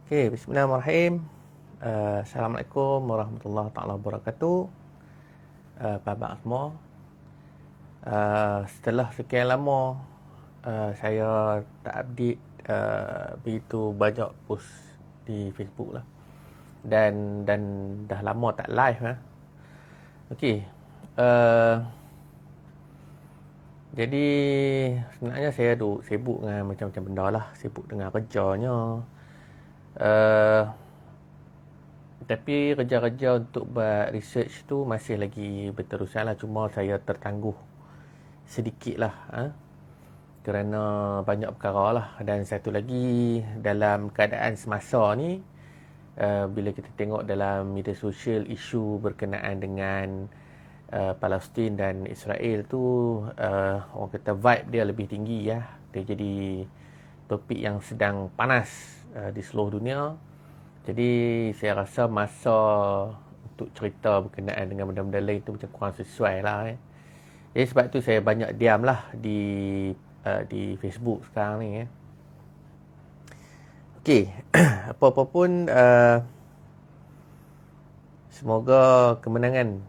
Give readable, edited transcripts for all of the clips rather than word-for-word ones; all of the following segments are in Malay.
Okey, bismillahirrahmanirrahim. Assalamualaikum warahmatullahi taala wabarakatuh. Apa semua? Setelah sekian lama saya tak update begitu banyak post di Facebook lah. Dan dah lama tak live lah. Okey. Uh, jadi sebenarnya saya duk sibuk dengan macam-macam benda lah, sibuk dengan kerjanya. Uh, Tapi kerja-kerja untuk buat research tu masih lagi berterusan lah. Cuma saya tertangguh sedikit lah. Kerana banyak perkara lah. Dan satu lagi, dalam keadaan semasa ni, bila kita tengok dalam media sosial isu berkenaan dengan Palestin dan Israel tu, orang kata vibe dia lebih tinggi ya. Dia jadi topik yang sedang panas di seluruh dunia. Jadi saya rasa masa untuk cerita berkenaan dengan benda-benda lain tu macam kurang sesuai lah. Jadi sebab tu saya banyak diam lah di Facebook sekarang ni. Okey, apa-apa pun semoga kemenangan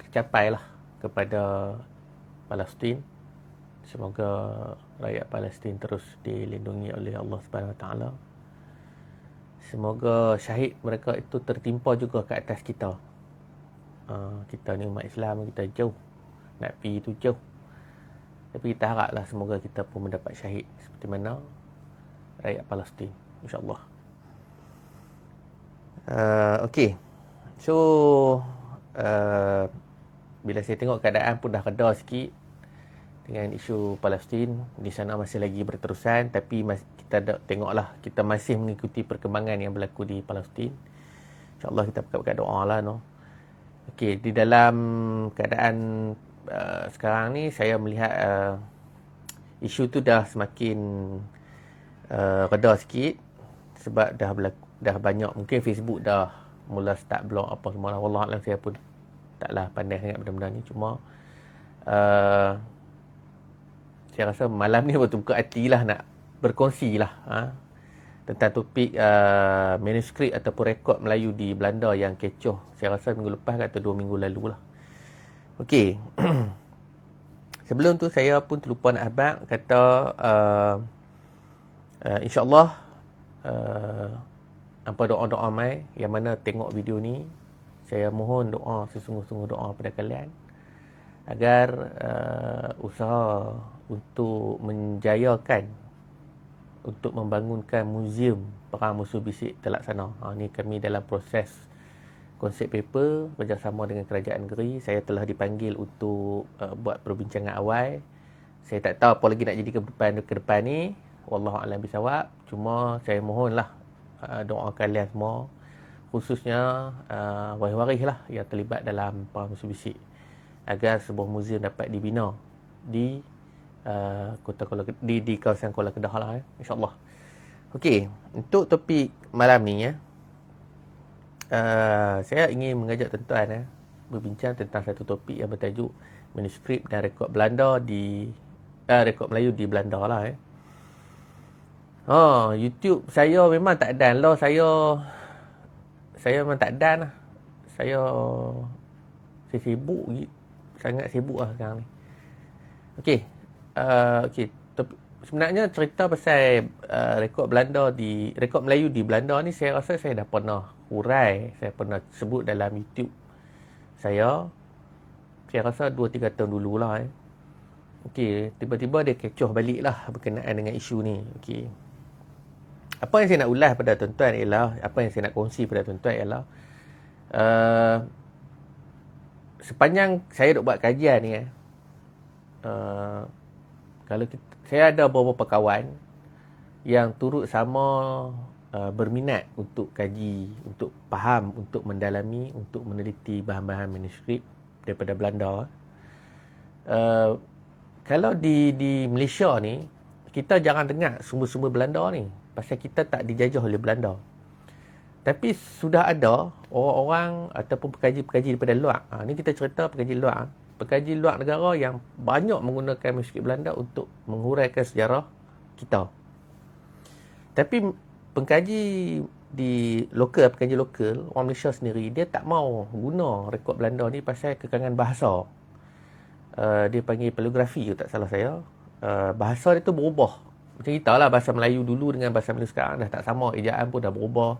tercapai lah kepada Palestin. Semoga rakyat Palestin terus dilindungi oleh Allah Subhanahu Wa Taala. Semoga syahid mereka itu tertimpa juga ke atas kita. Kita ni umat Islam, kita jauh nak pergi tu jauh. Tapi kita haraplah semoga kita pun mendapat syahid seperti mana rakyat Palestin, insya-Allah. Okey. So bila saya tengok keadaan pun dah reda sikit dengan isu Palestin, di sana masih lagi berterusan, tapi kita tengoklah, kita masih mengikuti perkembangan yang berlaku di Palestin. InsyaAllah kita berkat doa lah. Okey, di dalam keadaan sekarang ni saya melihat isu tu dah semakin reda sikit sebab dah banyak, mungkin Facebook dah mula start blog apa semua lah. Wallahualam, saya pun taklah pandai sangat benda-benda ni. Cuma saya rasa malam ni betul-betul hati lah nak berkongsi lah tentang topik manuskrip ataupun rekod Melayu di Belanda yang kecoh. Saya rasa minggu lepas atau 2 minggu lalu lah. Okey. Sebelum tu saya pun terlupa nak abang kata insya-Allah apa doa-doa mai yang mana tengok video ni, saya mohon doa sesungguh-sungguh doa pada kalian agar usaha untuk menjayakan, untuk membangunkan muzium Perang Musuh Bisik terlaksana. Ni kami dalam proses konsep paper bekerjasama dengan Kerajaan Negeri. Saya telah dipanggil untuk buat perbincangan awal. Saya tak tahu apa lagi nak jadi ke depan ni. Wallahualam bisawab. Cuma saya mohonlah doa kalian semua, khususnya waris-waris lah yang terlibat dalam Perang Musuh Bisik, agar sebuah muzium dapat dibina di di kawasan Kuala Kedah lah, insya-Allah. Okey, untuk topik malam ni saya ingin mengajak tuan-tuan berbincang tentang satu topik yang bertajuk manuskrip dan rekod Belanda di rekod Melayu di Belanda lah. YouTube saya memang tak dan lah. Saya memang tak dan lah. Saya sibuk, sangat sibuk lah sekarang ni. Okey. Okey, sebenarnya cerita pasal rekod Melayu di Belanda ni, saya rasa saya dah pernah hurai, saya pernah sebut dalam YouTube saya rasa 2-3 tahun dululah. Okey, tiba-tiba dia kecoh balik lah berkenaan dengan isu ni. Okey, apa yang saya nak ulas pada tuan-tuan ialah, apa yang saya nak kongsi pada tuan-tuan ialah sepanjang saya duk buat kajian ni kalau saya ada beberapa kawan yang turut sama berminat untuk kaji, untuk faham, untuk mendalami, untuk meneliti bahan-bahan manuskrip daripada Belanda. Kalau di Malaysia ni, kita jarang dengar sumber-sumber Belanda ni, pasal kita tak dijajah oleh Belanda. Tapi sudah ada orang-orang ataupun pekaji-pekaji daripada luar. Ni kita cerita pekaji luar. Pekaji luar negara yang banyak menggunakan manuskrip Belanda untuk menghuraikan sejarah kita. Tapi pengkaji di lokal, pengkaji lokal, orang Malaysia sendiri, dia tak mau guna rekod Belanda ni pasal kekangan bahasa. Dia panggil paleografi, tak salah saya. Bahasa dia tu berubah. Macam kita lah, bahasa Melayu dulu dengan bahasa Melayu sekarang dah tak sama. Ejaan pun dah berubah.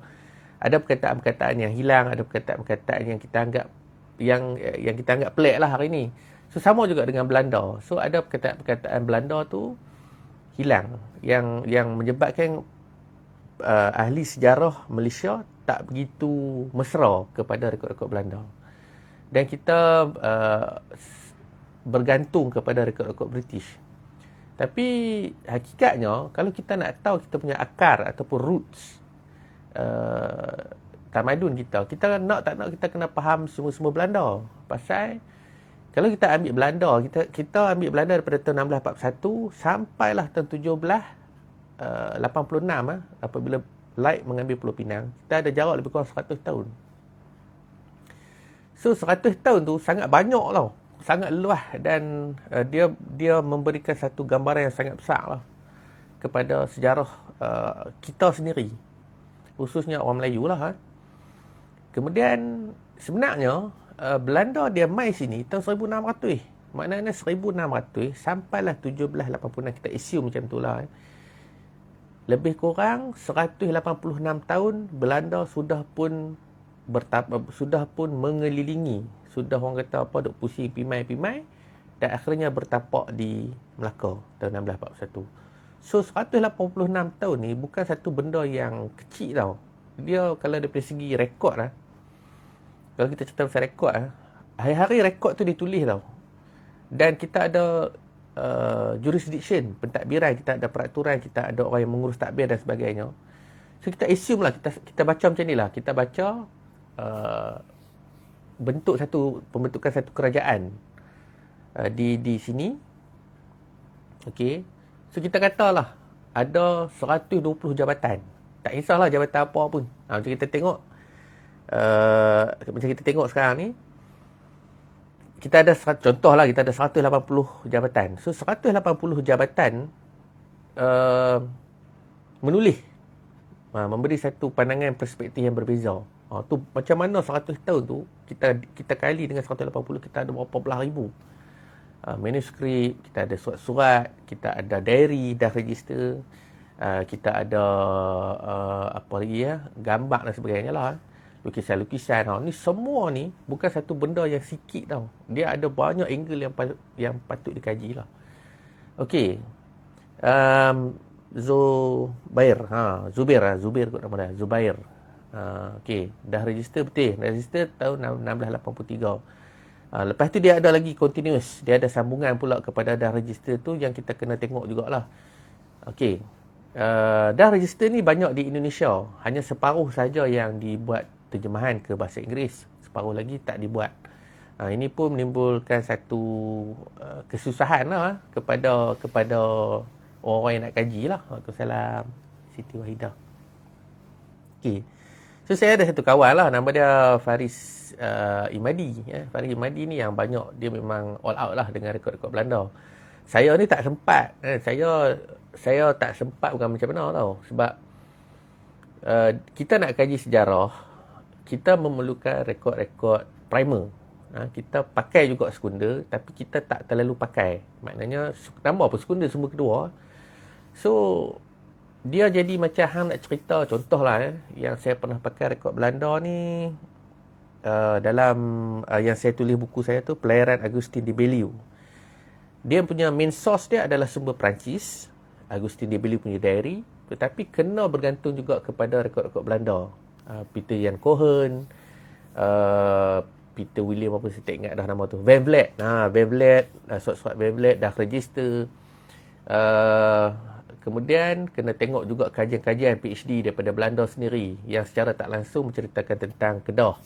Ada perkataan-perkataan yang hilang, ada perkataan-perkataan yang kita anggap yang kita anggap pelik lah hari ni. So sama juga dengan Belanda. So ada perkataan-perkataan Belanda tu hilang, yang menyebabkan ahli sejarah Malaysia tak begitu mesra kepada rekod-rekod Belanda. Dan kita bergantung kepada rekod-rekod British. Tapi hakikatnya, kalau kita nak tahu kita punya akar ataupun roots tamadun kita nak tak nak kita kena faham semua Belanda. Pasal kalau kita ambil Belanda, kita ambil Belanda daripada tahun 1641 sampailah tahun 1786 apabila Light mengambil Pulau Pinang. Kita ada jarak lebih kurang 100 tahun. So 100 tahun tu sangat banyak tau. Sangat luas, dan dia memberikan satu gambaran yang sangat besar lah kepada sejarah kita sendiri, khususnya orang Melayu lah. Kemudian sebenarnya Belanda dia mai sini tahun 1600. Maknanya 1600 sampailah 1786, kita assume macam tu lah. Lebih kurang 186 tahun Belanda sudah pun mengelilingi, sudah orang kata apa, duk pusing pimai-pimai, dan akhirnya bertapak di Melaka tahun 1641. So 186 tahun ni bukan satu benda yang kecil tau. Dia kalau dari segi rekod lah, kalau kita cerita pasal rekod lah, hari-hari rekod tu ditulis tau. Dan kita ada jurisdiction, pentadbiran, kita ada peraturan, kita ada orang yang mengurus takbir dan sebagainya. So kita assume lah, kita baca macam ni lah, kita baca pembentukan satu kerajaan di sini. Okey. So kita katalah ada 120 jabatan. Tak kisahlah jabatan apa pun. Macam kita tengok sekarang ni, kita ada contohlah, kita ada 180 jabatan. So 180 jabatan menulis, memberi satu pandangan perspektif yang berbeza. Tu macam mana 100 tahun tu kita kali dengan 180, kita ada berapa belah ribu manuskrip, kita ada surat-surat, kita ada diary, dah register, kita ada apa lagi ya, gambar dan sebagainya lah, lukisan-lukisan. Ni semua ni bukan satu benda yang sikit tau. Dia ada banyak angle yang patut dikaji lah. Okey. Zubair kot nama dia, Zubair. Okey, dah register betul. Dah register tahun 1683. Lepas tu dia ada lagi continuous. Dia ada sambungan pula kepada dah register tu yang kita kena tengok jugalah. Okey. Dah register ni banyak di Indonesia. Hanya separuh saja yang dibuat terjemahan ke bahasa Inggeris. Separuh lagi tak dibuat. Ini pun menimbulkan satu kesusahan lah kepada orang-orang yang nak kaji lah. Waalaikumsalam, Siti Wahidah. Okey. So saya ada satu kawan lah, nama dia Faris Imadi. Faris Imadi ni yang banyak, dia memang all out lah dengan rekod-rekod Belanda. Saya ni tak sempat. Saya tak sempat bukan macam mana tau. Sebab kita nak kaji sejarah, kita memerlukan rekod-rekod primer. Kita pakai juga sekunder, tapi kita tak terlalu pakai. Maknanya, nama apa sekunder semua kedua. So, dia jadi macam hang nak cerita, contohlah yang saya pernah pakai rekod Belanda ni dalam yang saya tulis buku saya tu, Pelayaran Agustin de Bellew. Dia punya main source dia adalah sumber Perancis, Agustin de Bellew punya diary, tetapi kena bergantung juga kepada rekod-rekod Belanda. Peter Jan Cohen, Peter William apa, saya tak ingat dah nama tu, Van Vliet. Van Vliet, surat-surat Van Vliet dah register. Kemudian kena tengok juga kajian-kajian PhD daripada Belanda sendiri yang secara tak langsung menceritakan tentang Kedah.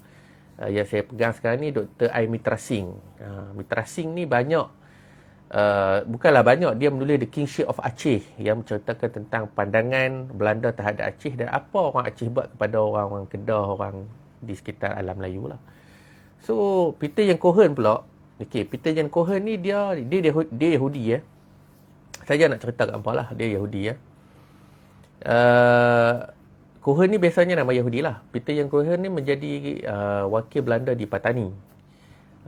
Yang saya pegang sekarang ni Dr. I. Mitra Singh. Mitra Singh ni banyak, bukanlah banyak, dia menulis The Kingship of Aceh yang menceritakan tentang pandangan Belanda terhadap Aceh dan apa orang Aceh buat kepada orang-orang Kedah, orang di sekitar alam Melayu lah. So Peter Jan Cohen pula. Okay, Peter Jan Cohen ni dia Yahudi ya. Saya nak cerita kat hampa lah, dia Yahudi ya. Cohen ni biasanya nama Yahudi lah. Peter Jan Cohen ni menjadi wakil Belanda di Patani.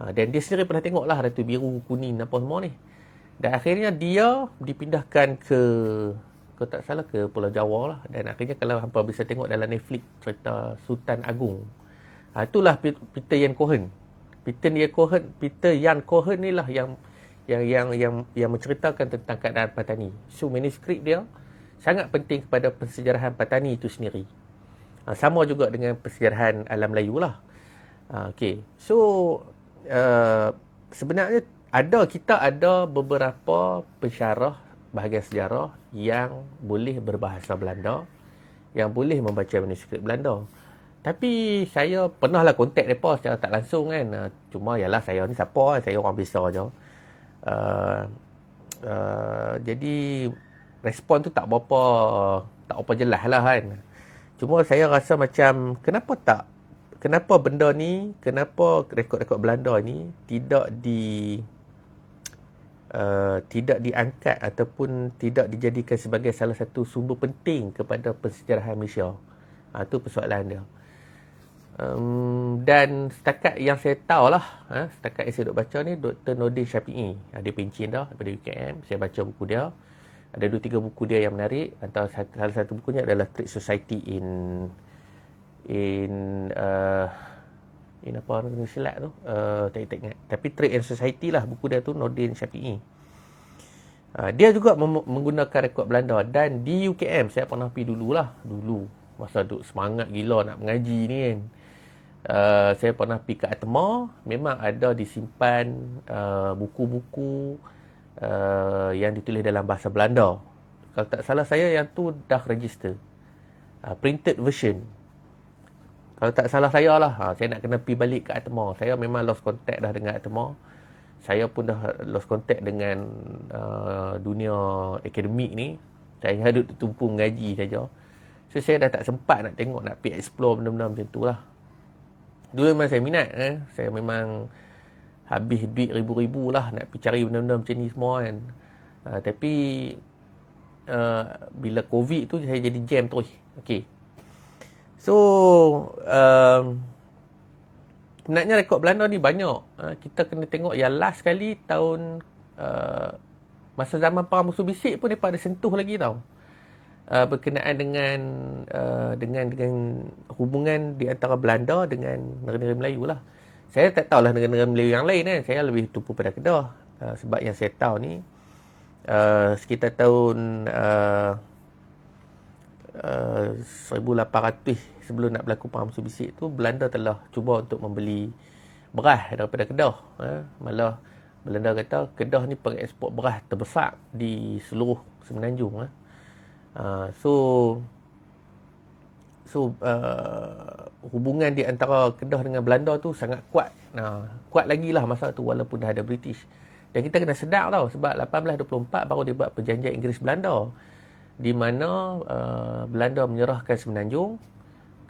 Dan dia sendiri pernah tengok lah Ratu Biru, Kuning apa semua ni. Dan akhirnya dia dipindahkan ke tak salah ke Pulau Jawa lah. Dan akhirnya kalau hampa bisa tengok dalam Netflix cerita Sultan Agung. Itulah Peter Jan Cohen. Peter Jan Cohen ni lah yang menceritakan tentang keadaan Patani. So manuskrip dia sangat penting kepada pensejarahan Patani itu sendiri. Sama juga dengan pensejarahan alam Melayu lah. Okay. So sebenarnya kita ada beberapa pensyarah bahagian sejarah yang boleh berbahasa Belanda, yang boleh membaca manuskrip Belanda. Tapi saya pernahlah kontak mereka secara tak langsung kan. Cuma yalah saya ni siapa, saya orang biasa je. Jadi respon tu tak berapa jelas lah kan. Cuma saya rasa macam kenapa benda ni, kenapa rekod-rekod Belanda ni tidak diangkat ataupun tidak dijadikan sebagai salah satu sumber penting kepada pensejarahan Malaysia. Itu persoalan dia. Dan setakat yang saya tahu lah, setakat yang saya duk baca ni, Dr. Nordin Syafi'i, dia pencin dah daripada UKM. Saya baca buku dia. Ada 2-3 buku dia yang menarik. Antara salah satu bukunya adalah Trade Society in apa nama silap tu, tak ingat. Tapi Trade and Society lah buku dia tu, Nordin Syafi'i. Dia juga menggunakan rekod Belanda. Dan di UKM saya pernah pergi dulu masa duk semangat gila nak mengaji ni kan. Saya pernah pergi ke Atma. Memang ada disimpan buku-buku yang ditulis dalam bahasa Belanda. Kalau tak salah saya yang tu dah register, printed version. Kalau tak salah saya lah, saya nak kena pergi balik ke Atma. Saya memang lost contact dah dengan Atma. Saya pun dah lost contact dengan dunia akademik ni. Saya duduk tumpu mengaji saja. So saya dah tak sempat nak tengok, nak pergi explore benda-benda macam tu lah. Dulu memang saya minat. Saya memang habis duit ribu-ribu lah nak pergi cari benda-benda macam ni semua kan. Tapi bila COVID tu saya jadi jam terus. Okay. So sebenarnya rekod Belanda ni banyak. Kita kena tengok yang last kali tahun masa zaman Perang Musuh Bisik pun mereka ada sentuh lagi tau. Berkenaan dengan hubungan di antara Belanda dengan negara-negara Melayu lah. Saya tak tahulah negara-negara Melayu yang lain kan. Saya lebih tumpu pada Kedah. Sebab yang saya tahu ni sekitar tahun 1800 sebelum nak berlaku Perang Musuh Bisik tu, Belanda telah cuba untuk membeli beras daripada Kedah. Malah Belanda kata Kedah ni pengeksport beras terbesar di seluruh Semenanjung. Hubungan di antara Kedah dengan Belanda tu sangat kuat. Kuat lagi lah masa tu walaupun dah ada British. Dan kita kena sedar tau, sebab 1824 baru dia buat perjanjian Inggeris-Belanda, di mana Belanda menyerahkan Semenanjung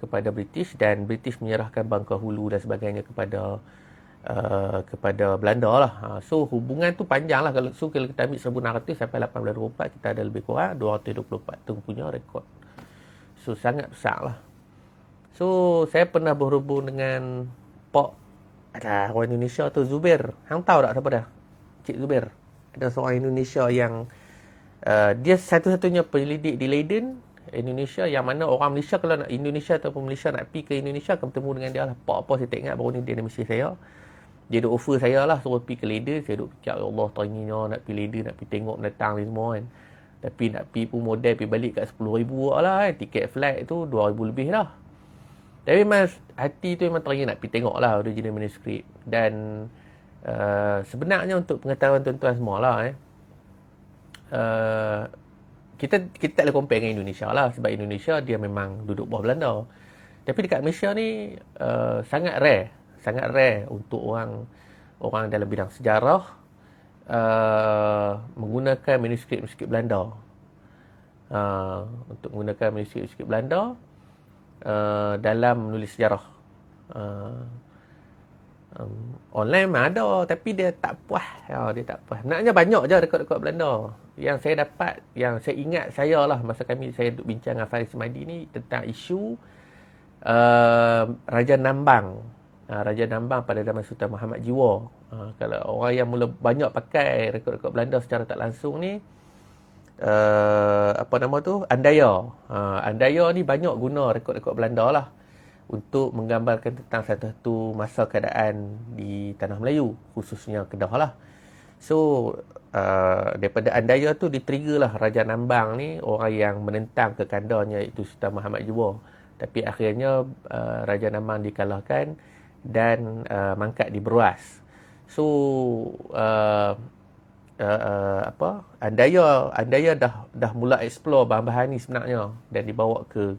kepada British dan British menyerahkan Bangka Hulu dan sebagainya kepada Belanda lah. So hubungan tu panjang lah. Kalau kita ambil 1600 sampai 1824, kita ada lebih kurang 224 tahun punya rekod. So sangat besar lah. So saya pernah berhubung dengan orang Indonesia tu, Zubair. Hang tahu tak siapa dah? Cik Zubair. Ada seorang Indonesia yang dia satu-satunya penyelidik di Leiden, Indonesia, yang mana orang Malaysia kalau nak Indonesia ataupun Malaysia nak pergi ke Indonesia akan bertemu dengan dia lah. Apa-apa saya tak ingat, baru ni dia ada mesej saya. Dia ada offer saya lah suruh pergi ke Leiden. Saya duk fikir, ya Allah, teringinya nak pergi Leiden, nak pergi tengok mendatang ni semua kan. Tapi nak pergi pun modal pergi balik kat 10,000 lah kan. Tiket flight tu 2,000 lebih lah. Tapi memang hati tu memang teringin nak pergi tengok lah original manuskrip. Dan sebenarnya untuk pengetahuan tuan-tuan semua lah kita tak boleh compare dengan Indonesia lah, sebab Indonesia dia memang duduk bawah Belanda. Tapi dekat Malaysia ni sangat rare untuk orang dalam bidang sejarah menggunakan manuskrip Belanda. Untuk menggunakan manuskrip Belanda dalam menulis sejarah. Online memang ada, tapi dia tak puas. Dia tak puas. Sebenarnya banyak je rekod-rekod Belanda yang saya dapat, yang saya ingat saya lah masa saya duduk bincang dengan Faris Madi ni tentang isu Raja Nambang. Raja Nambang pada zaman Sultan Muhammad Jiwa. Kalau orang yang mula banyak pakai rekod-rekod Belanda secara tak langsung ni, apa nama tu? Andaya. Andaya ni banyak guna rekod-rekod Belanda lah untuk menggambarkan tentang satu masa keadaan di Tanah Melayu, khususnya Kedah lah. So, daripada Andaya tu ditrigger lah Raja Nambang ni, orang yang menentang kekandarnya iaitu Sultan Muhammad Jiwa. Tapi akhirnya Raja Nambang dikalahkan dan mangkat di Beruas. So Andaya dah mula explore bahan-bahan ni sebenarnya dan dibawa ke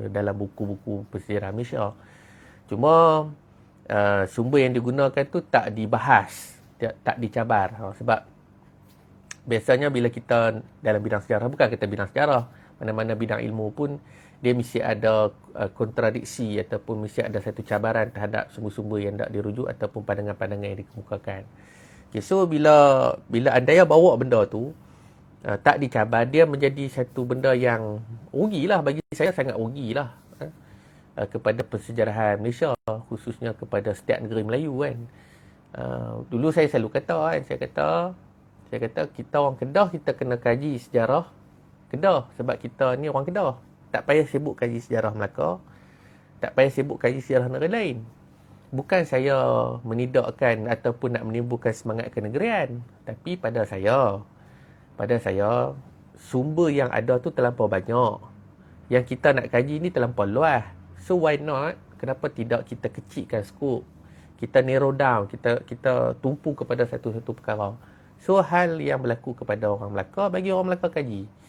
dalam buku-buku bersejarah Malaysia. Cuma sumber yang digunakan tu tak dibahas, tak dicabar. Sebab biasanya bila kita dalam bidang sejarah, bukan kita bidang sejarah, mana-mana bidang ilmu pun, dia mesti ada kontradiksi ataupun mesti ada satu cabaran terhadap sumber-sumber yang tak dirujuk ataupun pandangan-pandangan yang dikemukakan. Okay, so bila Andaya bawa benda tu, tak dicabar, dia menjadi satu benda yang rugilah, bagi saya sangat rugilah kepada persejarahan Malaysia, khususnya kepada setiap negeri Melayu kan. Dulu saya selalu kata kan, saya kata kita orang Kedah, kita kena kaji sejarah Kedah sebab kita ni orang Kedah. Tak payah sibuk kaji sejarah Melaka, tak payah sibuk kaji sejarah negara lain. Bukan saya menidakkan ataupun nak menimbulkan semangat kenegerian, tapi pada saya sumber yang ada tu terlampau banyak. Yang kita nak kaji ni terlampau luas. So why not? Kenapa tidak kita kecilkan skop? Kita narrow down, kita tumpu kepada satu-satu perkara. So hal yang berlaku kepada orang Melaka, bagi orang Melaka kaji.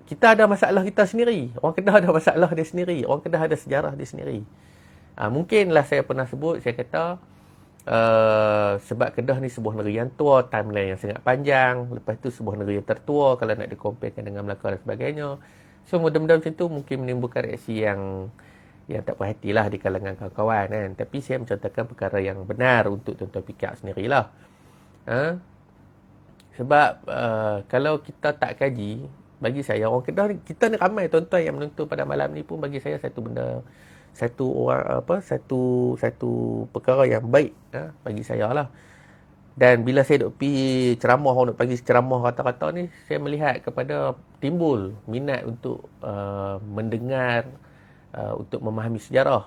Kita ada masalah kita sendiri. Orang Kedah ada masalah dia sendiri. Orang Kedah ada sejarah dia sendiri. Mungkinlah saya pernah sebut, saya kata sebab Kedah ni sebuah negeri yang tua, timeline yang sangat panjang. Lepas tu sebuah negeri yang tertua kalau nak dikomparekan dengan Melaka dan sebagainya. So benda-benda macam tu mungkin menimbulkan reaksi yang tak puas hatilah di kalangan kawan-kawan kan. Tapi saya mencontohkan perkara yang benar untuk tuan-tuan fikir sendirilah. Sebab kalau kita tak kaji, bagi saya orang Kedah ni, kita ni ramai tuan-tuan yang menonton pada malam ni pun, bagi saya satu perkara yang baik bagi saya lah. Dan bila saya duk pergi ceramah, orang duk pagi ceramah kata-kata ni, saya melihat kepada timbul minat untuk mendengar, untuk memahami sejarah.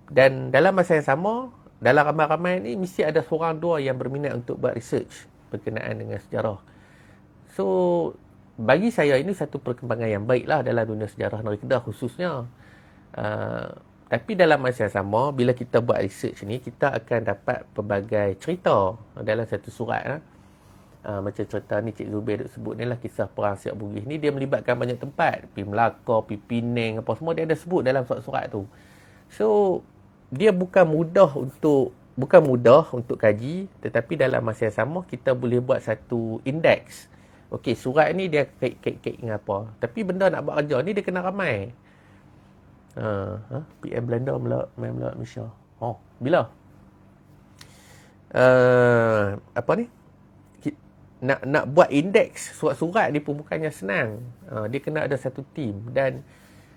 Dan dalam masa yang sama, dalam ramai-ramai ni mesti ada seorang dua yang berminat untuk buat research berkenaan dengan sejarah. So bagi saya ini satu perkembangan yang baiklah dalam dunia sejarah negeri Kedah khususnya. Tapi dalam masa yang sama, bila kita buat research ni, kita akan dapat pelbagai cerita dalam satu surat. Macam cerita ni Cik Zubir duk sebut ni lah, kisah Perang Siak Bugis ni, dia melibatkan banyak tempat. Pergi Melaka, pergi Penang, apa semua dia ada sebut dalam surat-surat tu. So dia bukan mudah untuk kaji, tetapi dalam masa yang sama kita boleh buat satu indeks. Okey, surat ni dia kait-kait dengan apa. Tapi benda nak buat kerja ni dia kena ramai. PM Belanda mula Malaysia. Bila? Apa ni? Nak buat indeks surat-surat ni pun bukannya senang. Dia kena ada satu tim. Dan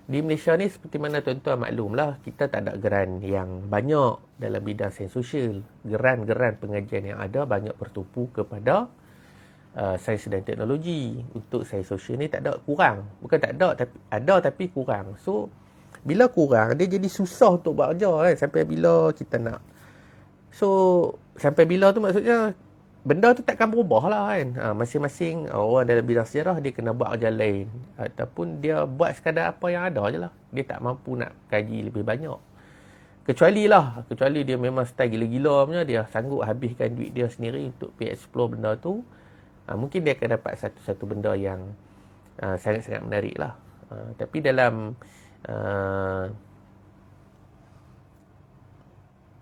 di Malaysia ni seperti mana tuan-tuan maklumlah, kita tak ada geran yang banyak dalam bidang sains sosial. Geran-geran pengajian yang ada banyak bertumpu kepada sains dan teknologi. Untuk sains sosial ni tak ada, kurang. Bukan tak ada, tapi ada tapi kurang. So bila kurang, dia jadi susah untuk buat kerja kan. Sampai bila kita nak. So sampai bila tu maksudnya benda tu takkan berubah lah kan. Masing-masing orang dalam bidang sejarah dia kena buat kerja lain, ataupun dia buat sekadar apa yang ada je lah. Dia tak mampu nak kaji lebih banyak. Kecuali dia memang style gila-gila punya, dia sanggup habiskan duit dia sendiri untuk pergi explore benda tu. Mungkin dia akan dapat satu benda yang sangat-sangat menarik lah. Tapi dalam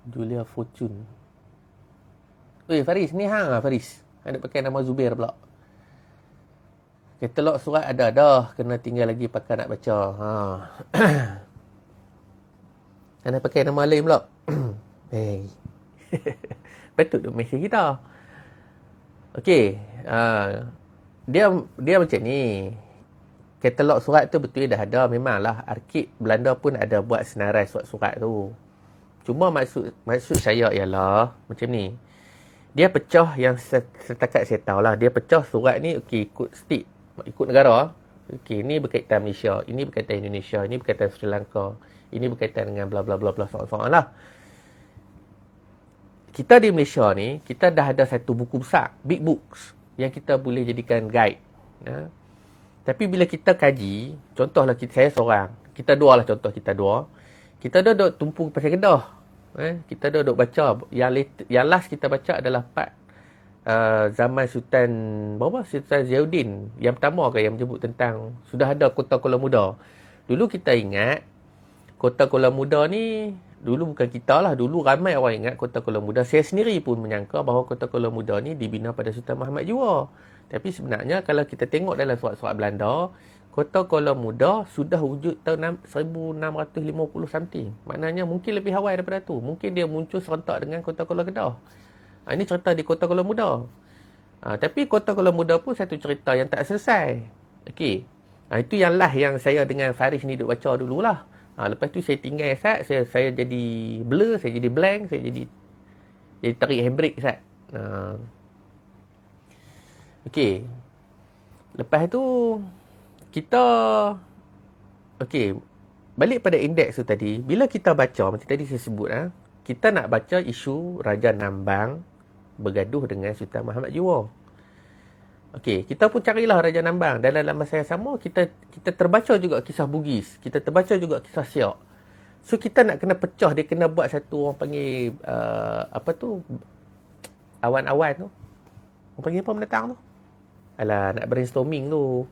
Julia Fortune. Faris, ni hang lah Faris. Ada pakai nama Zubir pula. Katalog surat ada dah, kena tinggal lagi pakai nak baca. Ada pakai nama lain pula. Patut duk mesej kita. Okey. dia macam ni. Katalog surat tu betul dah ada. Memanglah arkib Belanda pun ada buat senarai surat-surat tu. Cuma maksud saya ialah macam ni. Dia pecah yang setakat saya tahu lah. Dia pecah surat ni ikut state, ikut negara. Ini berkaitan Malaysia, ini berkaitan Indonesia, ini berkaitan Sri Lanka, ini berkaitan dengan bla bla bla bla soal-soal lah. Kita di Malaysia ni, kita dah ada satu buku besar, big books, yang kita boleh jadikan guide. Ya. Tapi bila kita kaji, contohlah saya seorang, kita dua lah contoh kita dua. Kita duduk tumpu pasal Kedah. Kita duduk baca. Yang last kita baca adalah part zaman Sultan Sultan Zainuddin. Yang pertama yang menyebut tentang sudah ada Kota Kuala Muda. Dulu kita ingat Kota Kuala Muda ni, dulu bukan kita lah, dulu ramai orang ingat Kota Kuala Muda. Saya sendiri pun menyangka bahawa Kota Kuala Muda ni dibina pada Sultan Muhammad Jua. Tapi sebenarnya kalau kita tengok dalam surat-surat Belanda, Kota Kuala Muda sudah wujud tahun 1650 something. Maknanya mungkin lebih awal daripada tu. Mungkin dia muncul serentak dengan Kota Kuala Kedah. Ini cerita di Kota Kuala Muda. Tapi Kota Kuala Muda pun satu cerita yang tak selesai. Okey. Itu yang last yang saya dengan Faris ni duk baca dululah. Lepas tu saya tinggal Sat, saya jadi blur, saya jadi blank, saya jadi tarik handbrake Sat. Okey. Lepas tu kita balik pada indeks tu tadi. Bila kita baca macam tadi saya sebut kita nak baca isu Raja Nambang bergaduh dengan Sultan Muhammad Jua. Okey, kita pun carilah Raja Nambang. Dalam masa yang sama kita terbaca juga kisah Bugis, kita terbaca juga kisah Siak. So kita nak kena pecah, dia kena buat satu orang panggil awan-awan tu. Orang panggil apa mendatang tu? Alah, nak brainstorming tu.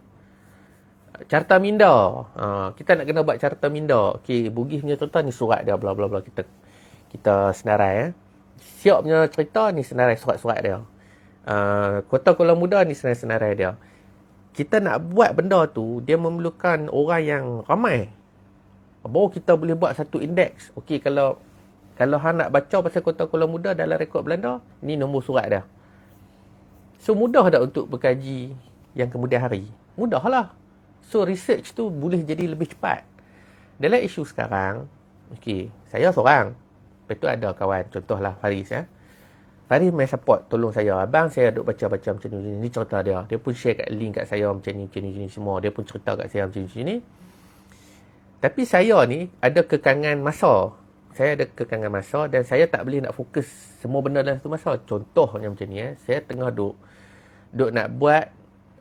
Carta Minda. Kita nak kena buat carta minda. Okey, Bugis punya cerita ni surat dia bla bla bla, kita senarai. Siak punya cerita ni senarai surat-surat dia. Kota Kuala Muda ni senarai dia. Kita nak buat benda tu, dia memerlukan orang yang ramai. Baru kita boleh buat satu indeks. Okey, kalau hang nak baca pasal Kota Kuala Muda dalam rekod Belanda, ni nombor surat dia. So mudah tak untuk berkaji yang kemudian hari? Mudah lah. So research tu boleh jadi lebih cepat. Dalam isu sekarang, okey, saya seorang. Lepas tu ada kawan, contohlah Faris Faris main support, tolong saya. Abang, saya duk baca-baca macam ni. Ni cerita dia. Dia pun share kat link kat saya macam ni semua. Dia pun cerita kat saya macam ni. Tapi saya ni ada kekangan masa. Saya ada kekangan masa dan saya tak boleh nak fokus semua benda dalam satu masa. Contohnya macam ni saya tengah duk nak buat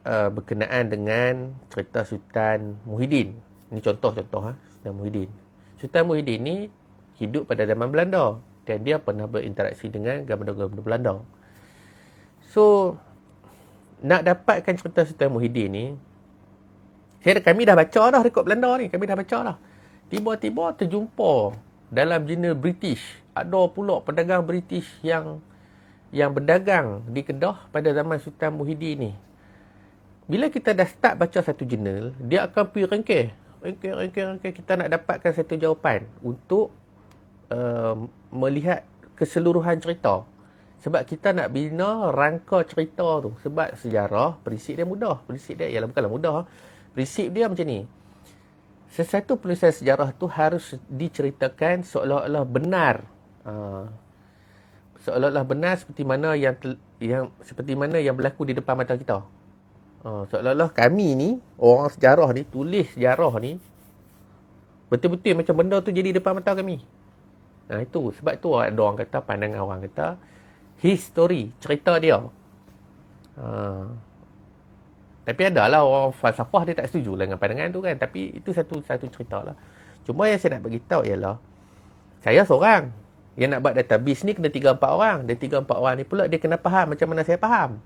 berkenaan dengan cerita Sultan Muhyiddin. Ini contoh-contoh Sultan Muhyiddin. Sultan Muhyiddin ni hidup pada zaman Belanda dan dia pernah berinteraksi dengan gubernur-gubernur Belanda. So nak dapatkan cerita Sultan Muhyiddin ni, kami dah baca dah rekod Belanda ni, kami dah baca dah. Tiba-tiba terjumpa dalam jurnal British, ada pula pedagang British yang berdagang di Kedah pada zaman Sultan Muhyiddin ni. Bila kita dah start baca satu jurnal, dia akan pergi rangkeh. Kita nak dapatkan satu jawapan untuk melihat keseluruhan cerita. Sebab kita nak bina rangka cerita tu. Sebab sejarah, prinsip dia mudah. Prinsip dia ialah bukanlah mudah. Prinsip dia macam ni. Sesuatu penulisan sejarah tu harus diceritakan seolah-olah benar. Seolah-olah benar seperti mana yang berlaku di depan mata kita. Seolah-olah kami ni, orang sejarah ni, tulis sejarah ni, betul-betul macam benda tu jadi depan mata kami. Itu. Sebab tu ada orang kata, pandangan orang kata, history, cerita dia. Tapi adalah orang falsafah dia tak setuju dengan pandangan tu kan. Tapi itu satu cerita lah. Cuma yang saya nak beritahu ialah, saya seorang. Yang nak buat database ni kena 3-4 orang. Dan 3-4 orang ni pula dia kena faham macam mana saya faham.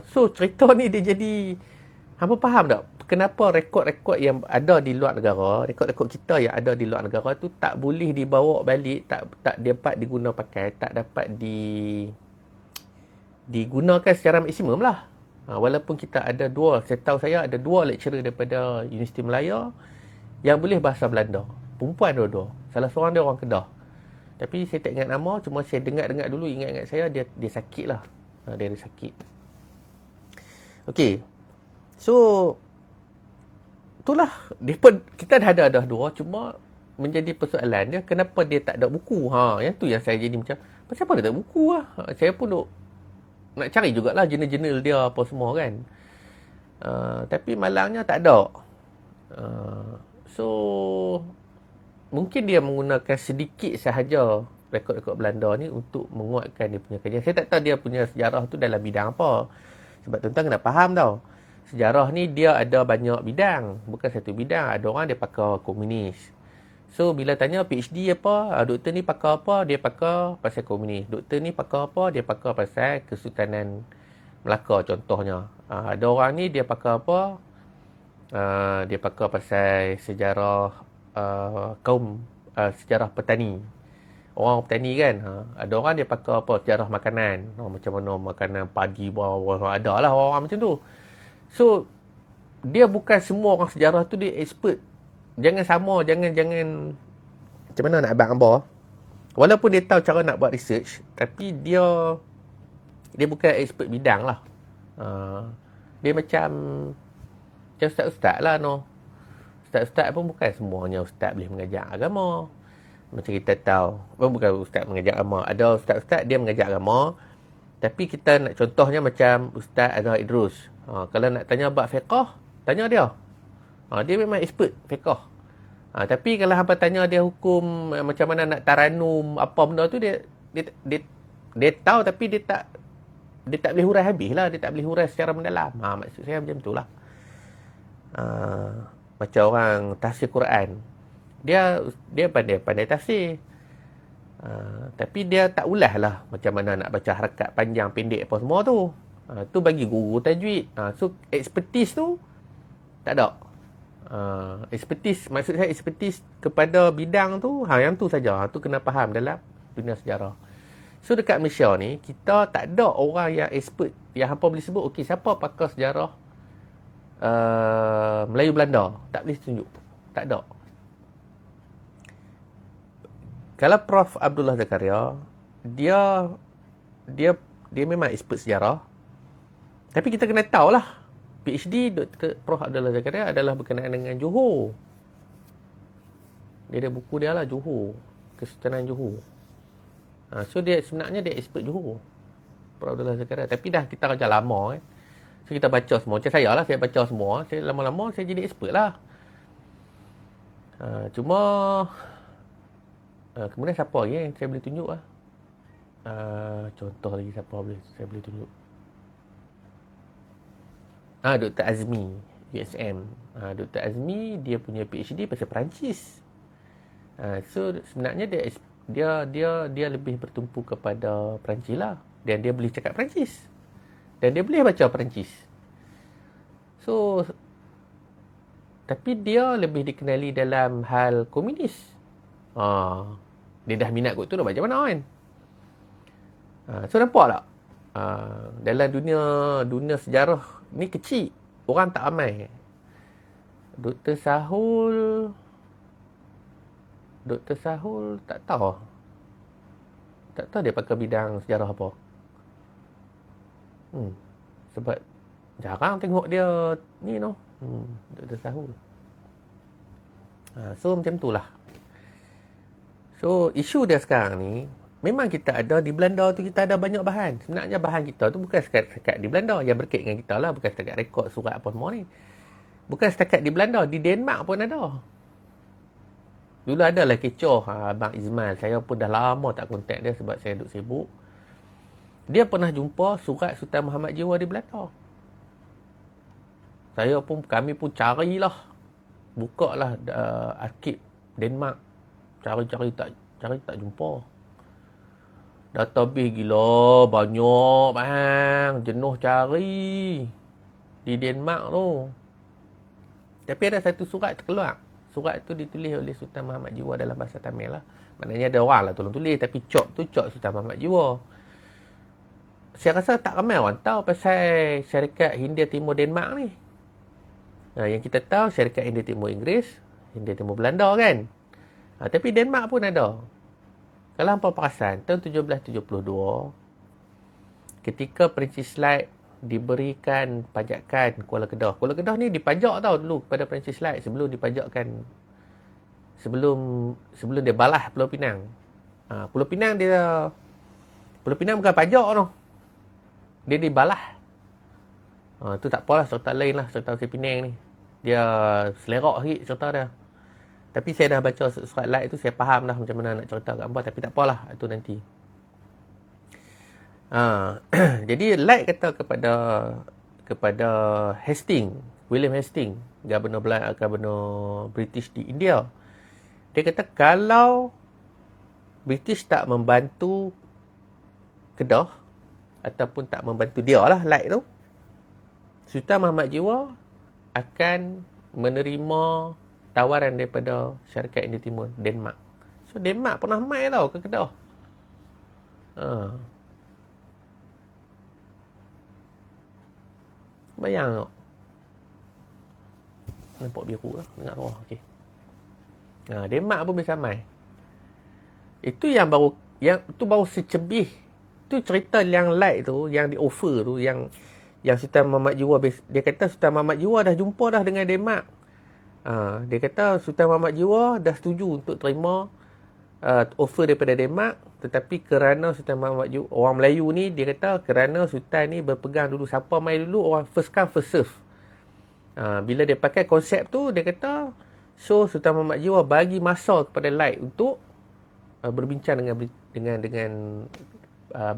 So cerita ni dia jadi, hampa faham tak? Kenapa rekod-rekod yang ada di luar negara, rekod-rekod kita yang ada di luar negara tu tak boleh dibawa balik, tak dapat diguna pakai, tak dapat digunakan secara maksimum lah. Walaupun kita ada saya tahu saya ada 2 lecturer daripada Universiti Melaya yang boleh bahasa Belanda. Perempuan dua-dua. Salah seorang dia orang Kedah. Tapi saya tak ingat nama, cuma saya dengar dulu, ingat saya dia sakit lah. Dia ada sakit. Okey. So, itulah. Dia pun, kita dah ada dua. Cuma, menjadi persoalan dia, kenapa dia tak ada buku? Yang tu yang saya jadi macam, kenapa dia tak ada buku lah? Saya pun nak cari jugalah jurnal-jurnal dia apa semua kan. Tapi malangnya tak ada. So, mungkin dia menggunakan sedikit sahaja rekod-rekod Belanda ni untuk menguatkan dia punya kajian. Saya tak tahu dia punya sejarah tu dalam bidang apa. Sebab tuan-tuan kena faham tau. Sejarah ni dia ada banyak bidang. Bukan satu bidang. Ada orang dia pakar komunis. So, bila tanya PhD apa, doktor ni pakar apa, dia pakar pasal komunis. Doktor ni pakar apa, dia pakar pasal Kesultanan Melaka contohnya. Ada orang ni dia pakar apa, dia pakar pasal sejarah kaum, sejarah petani. Orang petani kan. Ada orang dia pakar apa, sejarah makanan. Macam mana makanan padi, ada lah orang macam tu. So, dia bukan semua orang sejarah tu dia expert. Jangan sama, jangan macam mana nak abang hamba. Walaupun dia tahu cara nak buat research, tapi dia bukan expert bidang lah. Dia macam ustaz-ustaz lah no. Ustaz-ustaz pun bukan semuanya ustaz boleh mengajar agama. Macam kita tahu, bukan ustaz mengajar agama. Ada ustaz-ustaz dia mengajar agama, tapi kita nak contohnya macam Ustaz Azhar Idrus. Kalau nak tanya bab fiqh, tanya dia. Dia memang expert fiqh. Tapi kalau hampa tanya dia hukum macam mana nak taranum apa benda tu, dia tahu tapi dia tak boleh hurai habis lah. Dia tak boleh hurai secara mendalam. Maksud saya macam tu lah. Macam orang tafsir Quran. Dia pandai tafsir. Tapi dia tak ulas lah macam mana nak baca harakat panjang pendek apa semua tu. Tu bagi guru tajwid. So expertise tu tak ada. Expertise, maksud saya expertise kepada bidang tu, yang tu saja. Tu kena faham dalam dunia sejarah. So dekat Malaysia ni, kita tak ada orang yang expert. Yang hampa boleh sebut, okey, siapa pakar sejarah Melayu Belanda? Tak boleh tunjuk. Tak ada. Kalau Prof Abdullah Zakaria, dia memang expert sejarah. Tapi kita kena tahu lah, PhD Dr. Prof Abdullah Zakaria adalah berkenaan dengan Johor. Dia ada buku dia lah, Johor, Kesultanan Johor. So dia sebenarnya dia expert Johor, Prof Abdullah Zakaria. Tapi dah kita kerja lama kan. So kita baca semua. Macam saya lah, saya baca semua. Saya lama-lama saya jadi expert lah. Cuma kemudian siapa lagi yang saya boleh tunjuk lah. Contoh lagi siapa saya boleh tunjuk. Dr. Azmi, USM. Dr. Azmi dia punya PhD pasal Perancis. So sebenarnya dia lebih bertumpu kepada Perancis lah. Dan dia boleh cakap Perancis. Dan dia boleh baca Perancis. So, tapi dia lebih dikenali dalam hal komunis. Dia dah minat kot tu nak baca mana kan. So nampak tak? Dalam dunia sejarah ni kecil. Orang tak ramai. Dr. Sahul tak tahu. Tak tahu dia pakai bidang sejarah apa. Sebab jarang tengok dia ni no. Dr. Sahul. So macam tu lah. So isu dia sekarang ni, memang kita ada di Belanda tu, kita ada banyak bahan. Sebenarnya bahan kita tu bukan setakat di Belanda. Yang berkait dengan kita lah, bukan setakat rekod surat apa semua ni. Bukan setakat di Belanda, di Denmark pun ada. Dulu ada lah kecoh Abang Izmal. Saya pun dah lama tak kontak dia sebab saya duduk sibuk. Dia pernah jumpa surat Sultan Muhammad Jiwa di Belanda. Kami pun carilah. Buka lah arkib Denmark. Cari tak jumpa. Database gila, banyak bang. Jenuh cari di Denmark tu. Tapi ada satu surat terkeluar. Surat tu ditulis oleh Sultan Muhammad Jiwa dalam bahasa Tamil lah. Maknanya ada orang lah tolong tulis. Tapi cop tu cop Sultan Muhammad Jiwa. Saya rasa tak ramai orang tahu pasal syarikat Hindia Timur Denmark ni. Yang kita tahu syarikat Hindia Timur Inggeris, Hindia Timur Belanda kan. Tapi Denmark pun ada. Kalau hampa perasan, tahun 1772, ketika Perancis slide diberikan pajakan Kuala Kedah. Kuala Kedah ni dipajak tau dulu kepada Perancis Light sebelum dipajakkan, sebelum dia balah Pulau Pinang. Pulau Pinang bukan pajak tau. Dia dibalah. Tu tak apalah, cerita lain lah, cerita si Penang ni. Dia selerak sikit cerita dia. Tapi saya dah baca surat Light tu, saya faham dah macam mana nak cerita kat hangpa, tapi tak apalah, itu nanti. Jadi Light kata kepada Hastings, William Hastings, Governor British di India. Dia kata kalau British tak membantu Kedah ataupun tak membantu dia lah, Light tu, Sultan Mahmud Jiwa akan menerima tawaran daripada syarikat India Timur, Denmark. So Denmark pernah mai tau ke Kedah. Bayang tak? Nampak biru lah, dengar suara. Okey. Denmark pun bisa mai. Itu yang baru secebih. Tu cerita yang Light tu, yang di offer tu, yang Sultan Mahmud Jiwa, dia kata Sultan Mahmud Jiwa dah jumpa dah dengan Denmark. Dia kata Sultan Mahmud Jiwa dah setuju untuk terima offer daripada Denmark, tetapi kerana Sultan Mahmud Jiwa, orang Melayu ni, dia kata kerana Sultan ni berpegang dulu, siapa mai dulu, orang first come first serve. Bila dia pakai konsep tu, dia kata so Sultan Mahmud Jiwa bagi masa kepada Light untuk berbincang dengan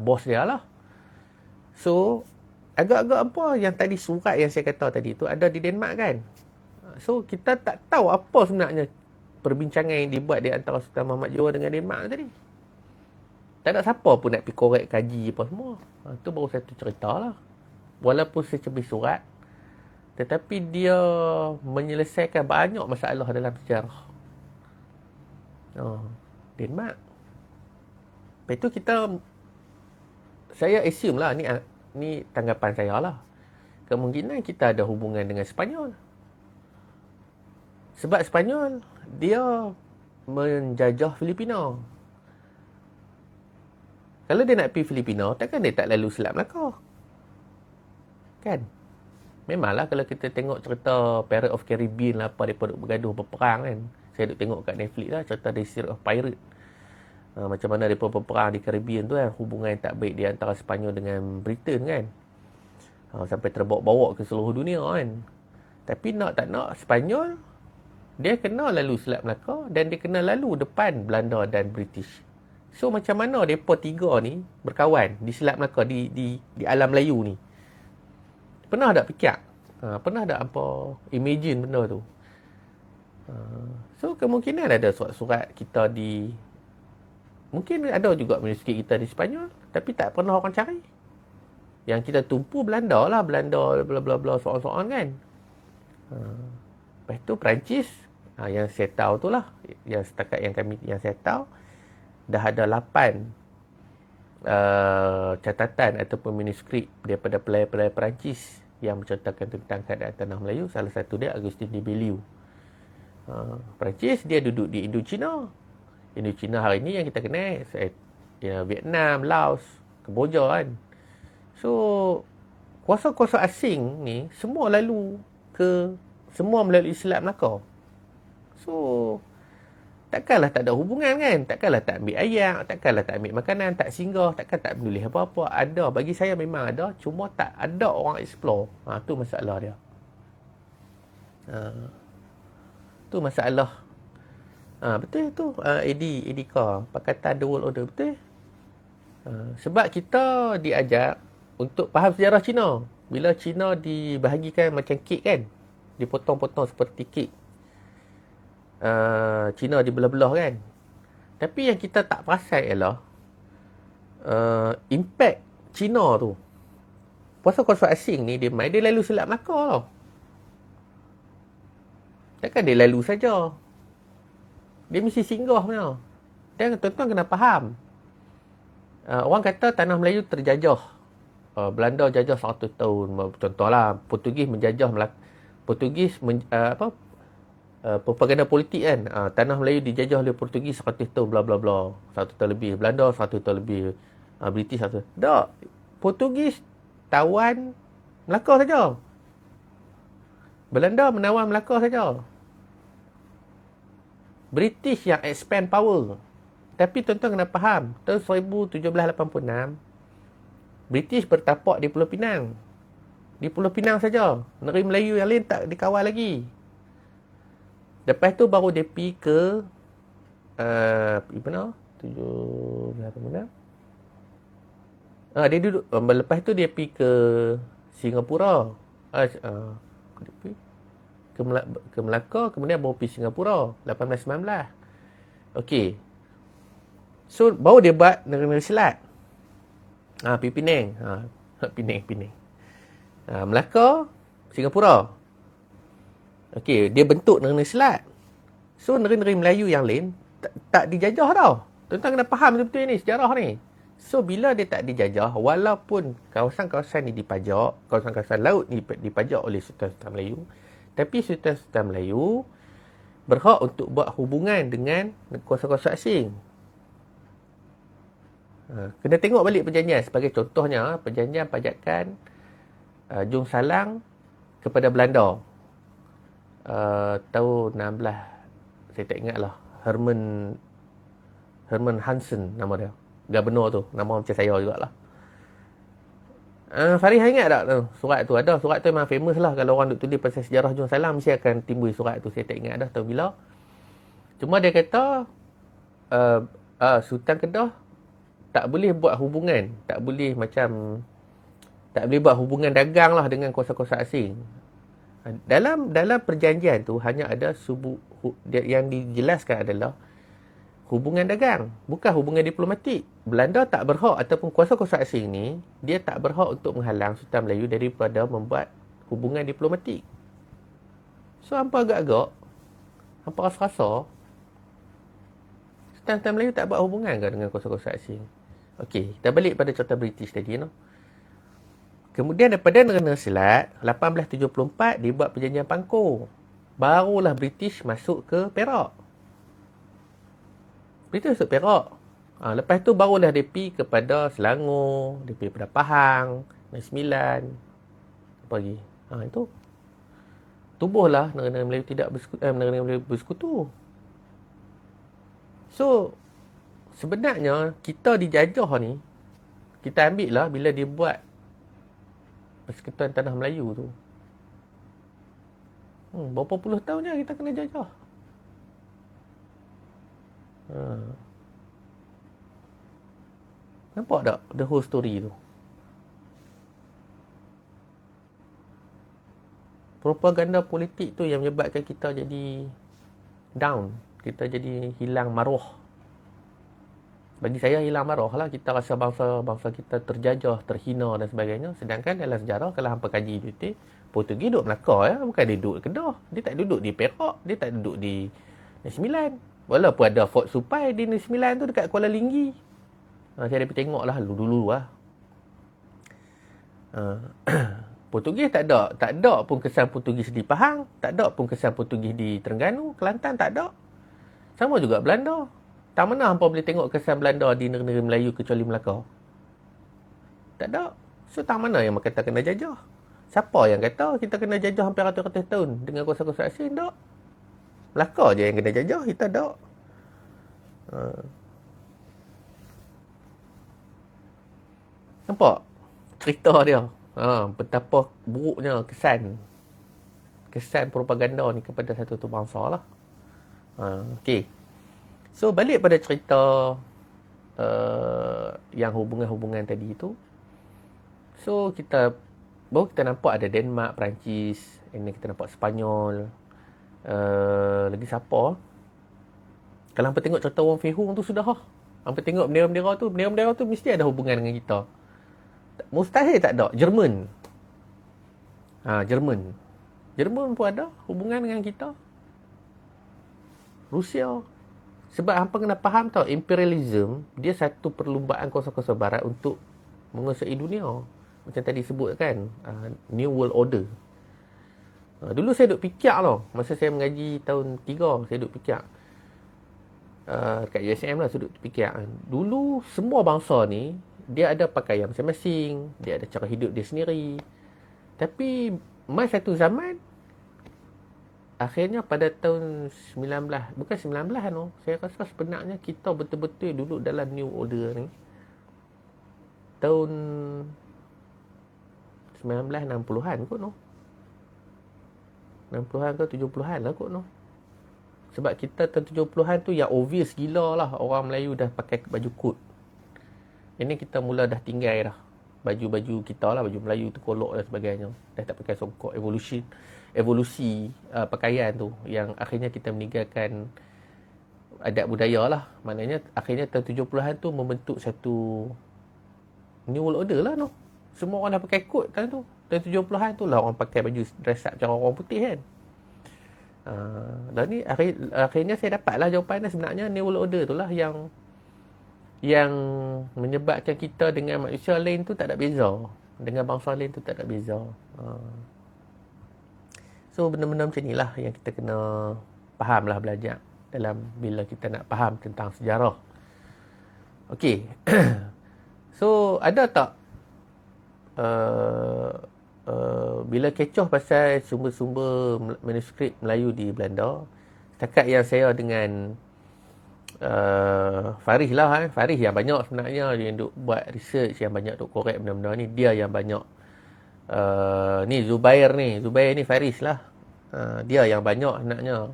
bos dia lah. So agak-agak apa yang tadi surat yang saya kata tadi tu ada di Denmark kan. So kita tak tahu apa sebenarnya perbincangan yang dibuat di antara Sultan Mahmud Jiwa dengan Denmark tadi. Tak ada siapa pun nak pergi korek kaji apa semua. Tu baru satu cerita lah. Walaupun secebis surat, tetapi dia menyelesaikan banyak masalah dalam sejarah Denmark. Lepas tu saya assume lah, ni tanggapan saya lah, kemungkinan kita ada hubungan dengan Sepanyol. Sebab Sepanyol dia menjajah Filipina. Kalau dia nak pergi Filipina, takkan dia tak lalu Selat Melaka? Kan? Memanglah kalau kita tengok cerita Pirates of Caribbean lah, apa mereka bergaduh berperang kan. Saya duk tengok kat Netflix lah, cerita The Series of Pirates. Macam mana mereka berperang di Caribbean tu kan, hubungan yang tak baik di antara Sepanyol dengan Britain kan. Sampai terbawa-bawa ke seluruh dunia kan. Tapi nak tak nak, Sepanyol dia kena lalu Selat Melaka dan dia kena lalu depan Belanda dan British. So macam mana mereka tiga ni berkawan di Selat Melaka, di alam Melayu ni? Pernah tak fikir? Pernah tak apa imagine benda tu? So kemungkinan ada surat-surat kita mungkin ada juga manuskrip kita di Sepanyol, tapi tak pernah orang cari. Yang kita tumpu Belanda lah, Belanda bla bla bla soal-soal kan. Lepas tu Perancis, yang saya tahu tu lah, yang setakat yang saya tahu, dah ada 8 catatan ataupun manuskrip daripada pelayan-pelayan Perancis yang menceritakan tentang keadaan tanah Melayu. Salah satu dia Agustin de Bellew. Perancis dia duduk di Indochina. Indochina hari ni yang kita kenal Vietnam, Laos, Kemboja kan. So kuasa-kuasa asing ni semua melalui Selat Melaka. So takkanlah tak ada hubungan kan? Takkanlah tak ambil ayak, takkanlah tak ambil makanan, tak singgah, takkan tak menulis apa-apa. Ada, bagi saya memang ada, cuma tak ada orang explore. Tu masalah dia. Tu masalah. Betul tu, AD Carr, Pakatan The World Order, betul. Sebab kita diajar untuk faham sejarah Cina. Bila Cina dibahagikan macam kek kan, dipotong-potong seperti kek. Cina dibelah-belah kan. Tapi yang kita tak perasan ialah impact Cina tu. Kuasa-kuasa asing ni dia lalu Selat Melaka tau. Takkan dia lalu saja. Dia mesti singgah punya. Dan tuan-tuan kena faham. Orang kata tanah Melayu terjajah. Belanda jajah 100 tahun. Contohlah Portugis menjajah propaganda politik kan. Tanah Melayu dijajah oleh Portugis 100 tahun bla bla bla. 100 tahun lebih. Belanda 100 tahun lebih. British 100. Tak. Portugis tawan Melaka saja. Belanda menawar Melaka saja. British yang expand power. Tapi tuan-tuan kena faham, tahun 1786, British bertapak di Pulau Pinang. Di Pulau Pinang saja. Negeri Melayu yang lain tak dikawal lagi. Lepas tu baru dia pergi ke mana? 1786. Dia duduk, lepas tu dia pergi ke Singapura. Dia pergi ke Melaka, kemudian baru pergi Singapura 1819. Okey. So baru dia buat negeri Selat. Pergi Penang. Penang. Melaka, Singapura. Okey, dia bentuk negeri Selat. So negeri-negeri Melayu yang lain tak dijajah tau. Tuan-tuan kena faham betul-betul ni sejarah ni. So bila dia tak dijajah, walaupun kawasan-kawasan ni dipajak, kawasan-kawasan laut ni dipajak oleh Sultan-Sultan Melayu, tapi Sultan-Sultan Melayu berhak untuk buat hubungan dengan kuasa-kuasa asing. Kena tengok balik perjanjian. Sebagai contohnya, perjanjian pajakan Jung Salang kepada Belanda. Tahun 16, saya tak ingat lah. Herman Hansen nama dia. Gubernur tu. Nama macam saya jugalah. Farid ingat tak tu? Surat tu ada. Surat tu memang famous lah. Kalau orang duk tulis pasal sejarah Jung Salang, mesti akan timbul surat tu. Saya tak ingat dah tahun bila. Cuma dia kata Sultan Kedah tak boleh buat hubungan. Tak boleh buat hubungan dagang lah dengan kuasa-kuasa asing. Dalam perjanjian tu hanya ada yang dijelaskan adalah hubungan dagang, bukan hubungan diplomatik. Belanda tak berhak, ataupun kuasa-kuasa asing ni, dia tak berhak untuk menghalang Sultan Melayu daripada membuat hubungan diplomatik. So, hampa agak-agak, hampa rasa-rasa, Sultan Melayu tak buat hubungan ke dengan kuasa-kuasa asing? Okey, kita balik pada cerita British tadi, no? Kemudian daripada negara Selat, 1874 dibuat perjanjian Pangkor. Barulah British masuk ke Perak. British masuk Perak. Lepas tu barulah dia pergi kepada Selangor, dia pergi kepada Pahang, Negeri Sembilan. Apa lagi? Itu. Tubuhlah negara-negara Melayu negara-negara Melayu bersekutu. So, sebenarnya kita dijajah ni, kita ambil lah bila dia buat Persekutuan Tanah Melayu tu. Berapa puluh tahun je kita kena jajah. Nampak tak the whole story tu? Propaganda politik tu yang menyebabkan kita jadi down. Kita jadi hilang maruah. Bagi saya hilang maruah lah. Kita rasa bangsa kita terjajah, terhina dan sebagainya. Sedangkan dalam sejarah, kalau hampa kaji betul, Portugis duduk Melaka ya. Bukan dia duduk Kedah. Dia tak duduk di Perak. Dia tak duduk di Negeri Sembilan. Walaupun ada Fort Supai di Negeri Sembilan tu dekat Kuala Linggi. Saya ada pergi tengok lah dulu lah. Portugis tak ada pun kesan Portugis di Pahang. Tak ada pun kesan Portugis di Terengganu. Kelantan tak ada. Sama juga Belanda. Tak mana hampa boleh tengok kesan Belanda di negeri Melayu kecuali Melaka? Tak ada. So, tak mana yang kata kena jajah? Siapa yang kata kita kena jajah hampir ratus-ratus tahun dengan kuasa-kuasa asing? Tak. Melaka je yang kena jajah, kita tak. Nampak? Cerita dia. Betapa buruknya kesan propaganda ni kepada satu bangsa lah. Okey. So, balik pada cerita yang hubungan-hubungan tadi tu. So, baru kita nampak ada Denmark, Perancis, ini kita nampak Sepanyol. Lagi siapa? Kalau hampa tengok cerita Wong Fei Hung tu sudah lah. Hampa tengok bendera-bendera tu mesti ada hubungan dengan kita. Mustahil tak ada. Jerman. Jerman pun ada hubungan dengan kita. Rusia. Sebab hampa kena faham tau, imperialism dia satu perlumbaan kuasa-kuasa barat untuk menguasai dunia. Macam tadi sebut kan, New World Order. Dulu saya duk fikir tau, masa saya mengaji tahun 3, saya duk fikir. Kat USM lah, saya duk fikir. Dulu semua bangsa ni, dia ada pakaian masing-masing, dia ada cara hidup dia sendiri. Tapi masa satu zaman, akhirnya pada tahun 19, bukan 19 no, saya rasa sebenarnya kita betul-betul duduk dalam New Order ni tahun 1960-an kot no. 60-an ke 70-an lah kot no. Sebab kita tahun 70-an tu yang obvious gila lah orang Melayu dah pakai baju kod. Ini kita mula dah tinggal dah baju-baju kita lah, baju Melayu tu kolok dan sebagainya. Dah tak pakai songkok, evolusi pakaian tu yang akhirnya kita meninggalkan adat budaya lah. Maknanya akhirnya tahun 70-an tu membentuk satu New World Order lah no. Semua orang dah pakai kod tahun tu. Tahun 70-an tu lah orang pakai baju dress up macam orang putih kan. Dan ni akhirnya saya dapat lah jawapan dia. Sebenarnya New World Order tu lah yang menyebabkan kita dengan manusia lain tu tak ada beza. Dengan bangsa lain tu tak ada beza. So benda-benda macam ni lah yang kita kena faham lah, belajar dalam bila kita nak faham tentang sejarah. Okey. So ada tak bila kecoh pasal sumber-sumber manuskrip Melayu di Belanda, setakat yang saya dengan Faris lah Faris yang banyak sebenarnya yang duk buat research, yang banyak duk korek benda-benda ni, dia yang banyak ni Zubair ni Faris lah, dia yang banyak sebenarnya.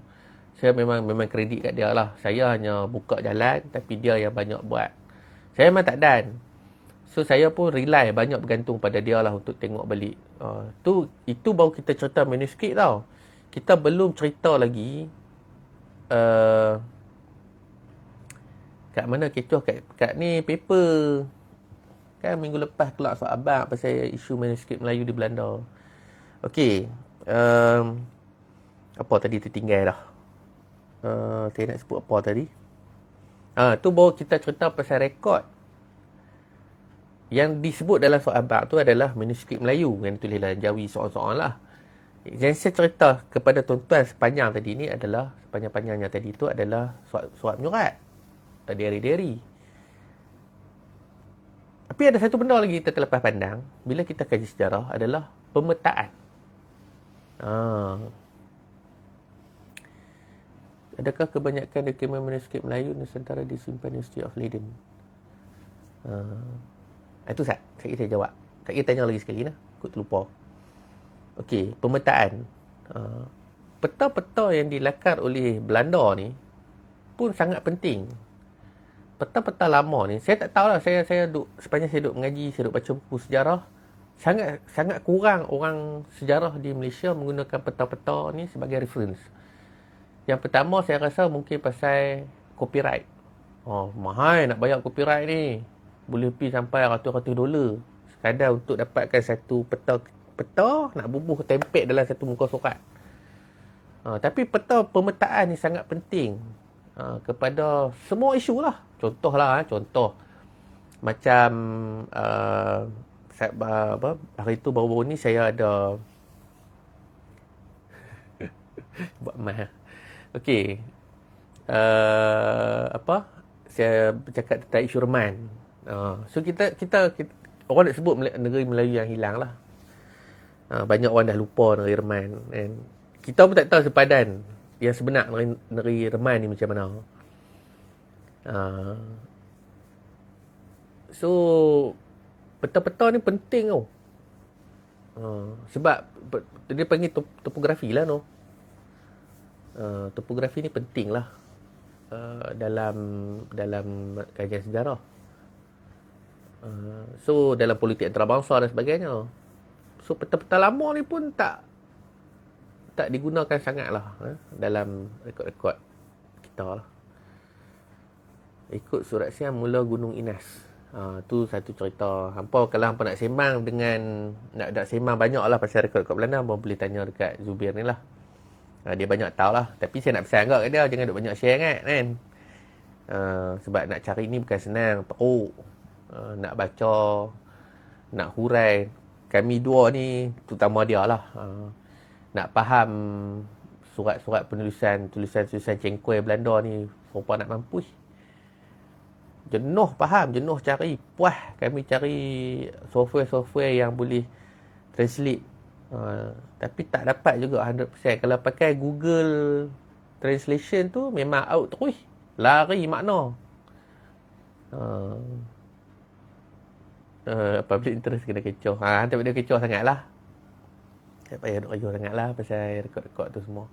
Saya memang kredit kat dia lah, saya hanya buka jalan, tapi dia yang banyak buat. Saya memang tak dan. So saya pun rely, banyak bergantung pada dia lah untuk tengok balik. Itu baru kita cerita manuskrip tau. Kita belum cerita lagi kat mana kecoh kat ni paper. Kan minggu lepas keluar soal abang pasal isu manuskrip Melayu di Belanda. Okey. Apa tadi tertinggal dah. Saya nak sebut apa tadi. Tu baru kita cerita pasal rekod. Yang disebut dalam soal abang tu adalah manuskrip Melayu yang ditulis dalam Jawi soal-soal lah. Yang saya cerita kepada tuan-tuan sepanjang tadi ni adalah, sepanjang-panjangnya tadi tu adalah surat menyurat. Diary-diary. Tapi ada satu benda lagi kita terlepas pandang bila kita kaji sejarah adalah pemetaan. Adakah kebanyakan dokumen manuskrip Melayu Nusantara disimpan di University of Leiden? Itu saya jawab. Saya tanya lagi sekali lah. Aku terlupa. Okey, pemetaan. Peta-peta yang dilakar oleh Belanda ni pun sangat penting. Peta-peta lama ni, saya tak tahulah, saya sepanjang saya duk mengaji, saya duk baca buku sejarah, sangat kurang orang sejarah di Malaysia menggunakan peta-peta ni sebagai reference. Yang pertama saya rasa mungkin pasal copyright. Mahal nak bayar copyright ni. Boleh pergi sampai ratus-ratus dolar sekadar untuk dapatkan satu peta nak bubuh tempel dalam satu muka surat. Tapi peta pemetaan ni sangat penting kepada semua isu lah. Contoh macam hari tu baru-baru ni saya ada buat mahal. Okey. Saya bercakap tentang isu reman. So kita orang nak sebut negeri Melayu yang hilang lah. Banyak orang dah lupa negeri reman, and kita pun tak tahu sepadan yang sebenar negeri reman ni macam mana. So peta-peta ni penting tau. Sebab dia panggil topografi lah no. Topografi ni penting lah dalam kajian sejarah. So dalam politik antarabangsa dan sebagainya. So peta-peta lama ni pun tak digunakan sangat lah dalam rekod-rekod kita lah. Ikut surat siam mula Gunung Inas. Tu satu cerita. Hampa kalau hampa nak sembang dengan nak sembang banyak lah pasal rekod-rekod Belanda, hampa boleh tanya dekat Zubir ni lah. Dia banyak tahu lah. Tapi saya nak pesan kat dia, jangan duk banyak share kan. Sebab nak cari ni bukan senang, teruk. Nak baca, nak hurai. Kami dua ni, terutama dia lah, nak faham surat-surat penulisan, tulisan-tulisan cengkuih Belanda ni, rupa nak mampus. Jenuh faham, jenuh cari. Puas kami cari software-software yang boleh translate Tapi tak dapat juga 100%. Kalau pakai Google Translation tu memang out terus. Lari makna. Public interest kena kecoh. Tapi dia kecoh sangat lah. Tak payah duk kecoh sangat lah pasal rekod-rekod tu semua.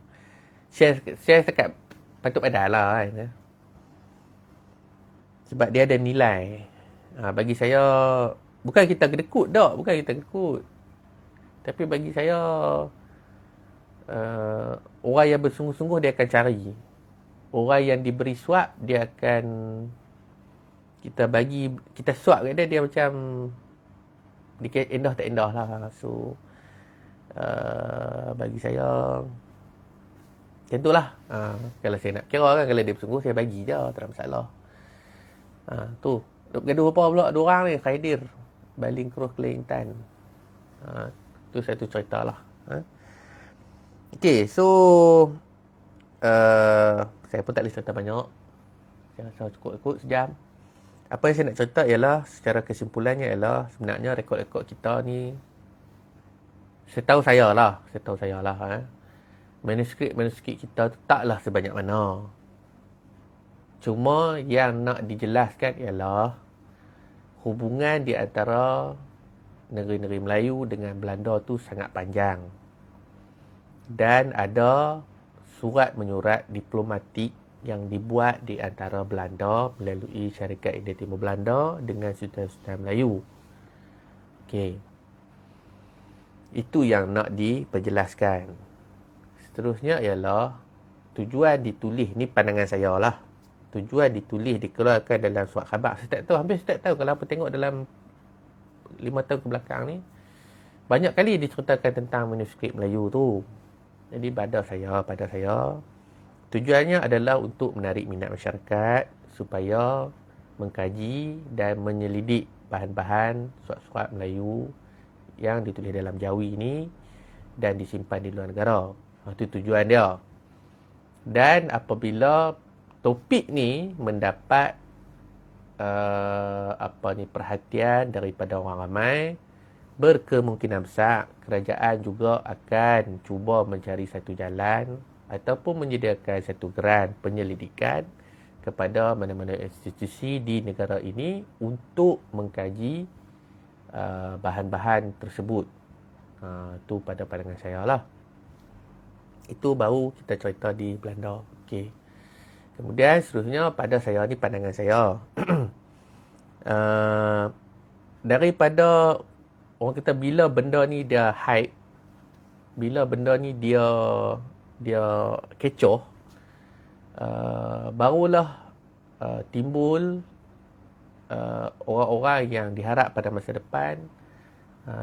Share dekat patut padah lah kan. Sebab dia ada nilai. Bagi saya, bukan kita kedekut tak. Bukan kita kedekut. Tapi bagi saya, orang yang bersungguh-sungguh dia akan cari. Orang yang diberi suap, dia akan kita suap kat dia, dia macam dia endah tak endah lah. So bagi saya macam tu lah. Kalau saya nak kira kan, kalau dia bersungguh saya bagi je, tak ada masalah. Tu duk gaduh apa pula dua orang ni, Khaidir baling keruh Kelantan. Tu satu cerita lah. Okay, so saya pun tak boleh cerita banyak. Saya rasa cukup sejam. Apa yang saya nak cerita ialah, secara kesimpulannya ialah, sebenarnya rekod-rekod kita ni, setahu saya lah, manuskrip kita tu taklah sebanyak mana. Cuma yang nak dijelaskan ialah hubungan di antara negeri-negeri Melayu dengan Belanda tu sangat panjang. Dan ada surat menyurat diplomatik yang dibuat di antara Belanda melalui Syarikat India Timur Belanda dengan sultan-sultan Melayu. Okey. Itu yang nak diperjelaskan. Seterusnya ialah tujuan ditulis, ni pandangan saya lah. Tujuan ditulis dikeluarkan dalam surat khabar. Hampir setiap tahun kalau apa tengok dalam 5 tahun ke belakang ni, banyak kali diceritakan tentang manuskrip Melayu tu. Jadi pada saya tujuannya adalah untuk menarik minat masyarakat supaya mengkaji dan menyelidik bahan-bahan surat-surat Melayu yang ditulis dalam Jawi ni dan disimpan di luar negara. Itu tujuan dia. Dan apabila topik ni mendapat perhatian daripada orang ramai, berkemungkinan besar kerajaan juga akan cuba mencari satu jalan ataupun menyediakan satu geran penyelidikan kepada mana-mana institusi di negara ini untuk mengkaji bahan-bahan tersebut. Itu pada pandangan saya lah. Itu baru kita cerita di Belanda. Okey. Kemudian seterusnya pada saya ni, pandangan saya. Daripada orang kata bila benda ni dia hype, bila benda ni dia kecoh, barulah timbul orang-orang yang diharap pada masa depan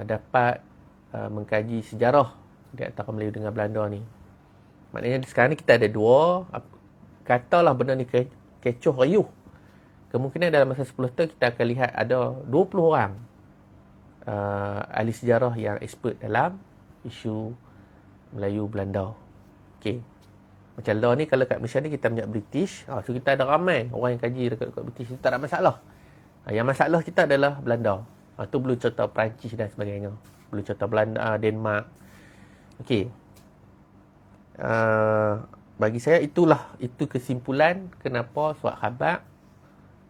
dapat mengkaji sejarah di antara Melayu dengan Belanda ni. Maknanya sekarang ni kita ada dua, katalah benda ni kecoh riuh, kemungkinan dalam masa 10 tahun kita akan lihat ada 20 orang ahli sejarah yang expert dalam isu Melayu Belanda. Okey. Macam law ni, kalau kat Malaysia ni kita punya British, so kita ada ramai orang yang kaji rekod-rekod British, itu tak ada masalah. Yang masalah kita adalah Belanda. Tu belum cerita Perancis dan sebagainya. Belum cerita Belanda, Denmark. Okey. Bagi saya itu kesimpulan kenapa surat khabar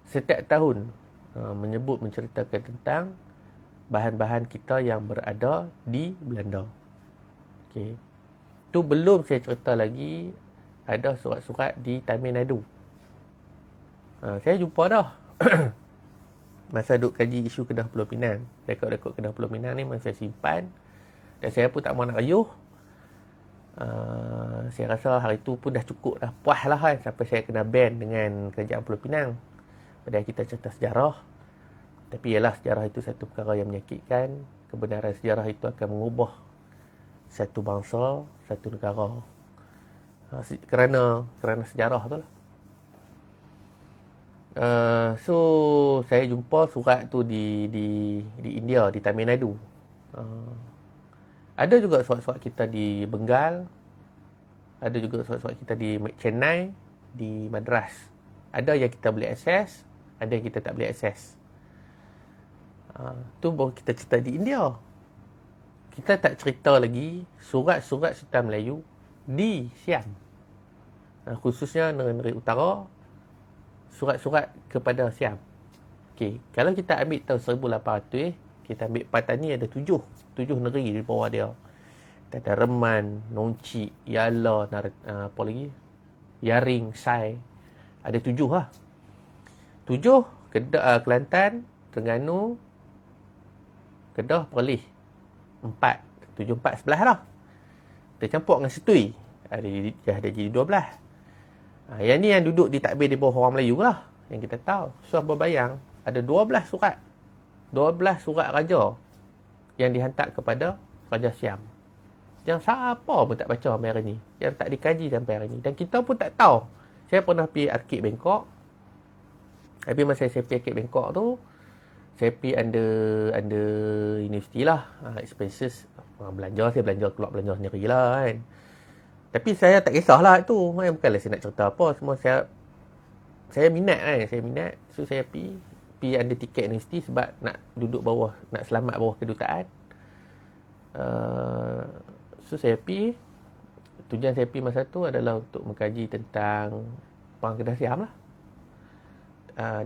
setiap tahun menceritakan tentang bahan-bahan kita yang berada di Belanda. Okey. Tu belum saya cerita lagi ada surat-surat di Tamil Nadu. Saya jumpa dah. Masa duk kaji isu Kedah Pulau Pinang, rekod-rekod Kedah Pulau Pinang ni memang saya simpan dan saya pun tak mahu nak riuh. Saya rasa hari tu pun dah cukup dah, puas lah kan, sampai saya kena ban dengan Kerajaan Pulau Pinang. Padahal kita cerita sejarah, tapi ialah sejarah itu satu perkara yang menyakitkan. Kebenaran sejarah itu akan mengubah satu bangsa, satu negara, kerana sejarah tu lah. So saya jumpa surat tu di India, di Tamil Nadu. Ada juga surat-surat kita di Bengal, ada juga surat-surat kita di Chennai, di Madras. Ada yang kita boleh akses, ada yang kita tak boleh akses. Tu baru kita cerita di India. kita tak cerita lagi surat-surat Sultan Melayu di Siam. Khususnya negeri utara, surat-surat kepada Siam. Okey, kalau kita ambil tahun 1800, kita ambil Patani ada 7 negeri di bawah dia. Ada Reman, Nongcik, Yala, apa lagi? Yaring, Sai. Ada 7 lah. 7, Kelantan, Terengganu, Kedah, Perlis. 4. 7, 4, 11 lah. Kita campur dengan Setui. Ada jadi 12. Yang ni yang duduk di takbir di bawah orang Melayu lah. Yang kita tahu. So, berbayang. Ada 12 surat. 12 surat raja yang dihantar kepada Raja Siam. Yang siapa pun tak baca sampai hari ni. Yang tak dikaji sampai hari ni. Dan kita pun tak tahu. Saya pernah pergi Arkid Bangkok. Tapi masa saya pergi Arkid Bangkok tu, saya pergi under universiti lah. Expenses. Saya belanja keluar belanja sendiri lah kan. Tapi saya tak kisahlah tu. Bukanlah saya nak cerita apa. Semua saya minat kan. Saya minat. So saya pergi under tiket universiti sebab nak duduk bawah, nak selamat bawah kedutaan. So saya pergi. Tujuan saya pergi masa tu adalah untuk mengkaji tentang Perang Kedah Siam lah.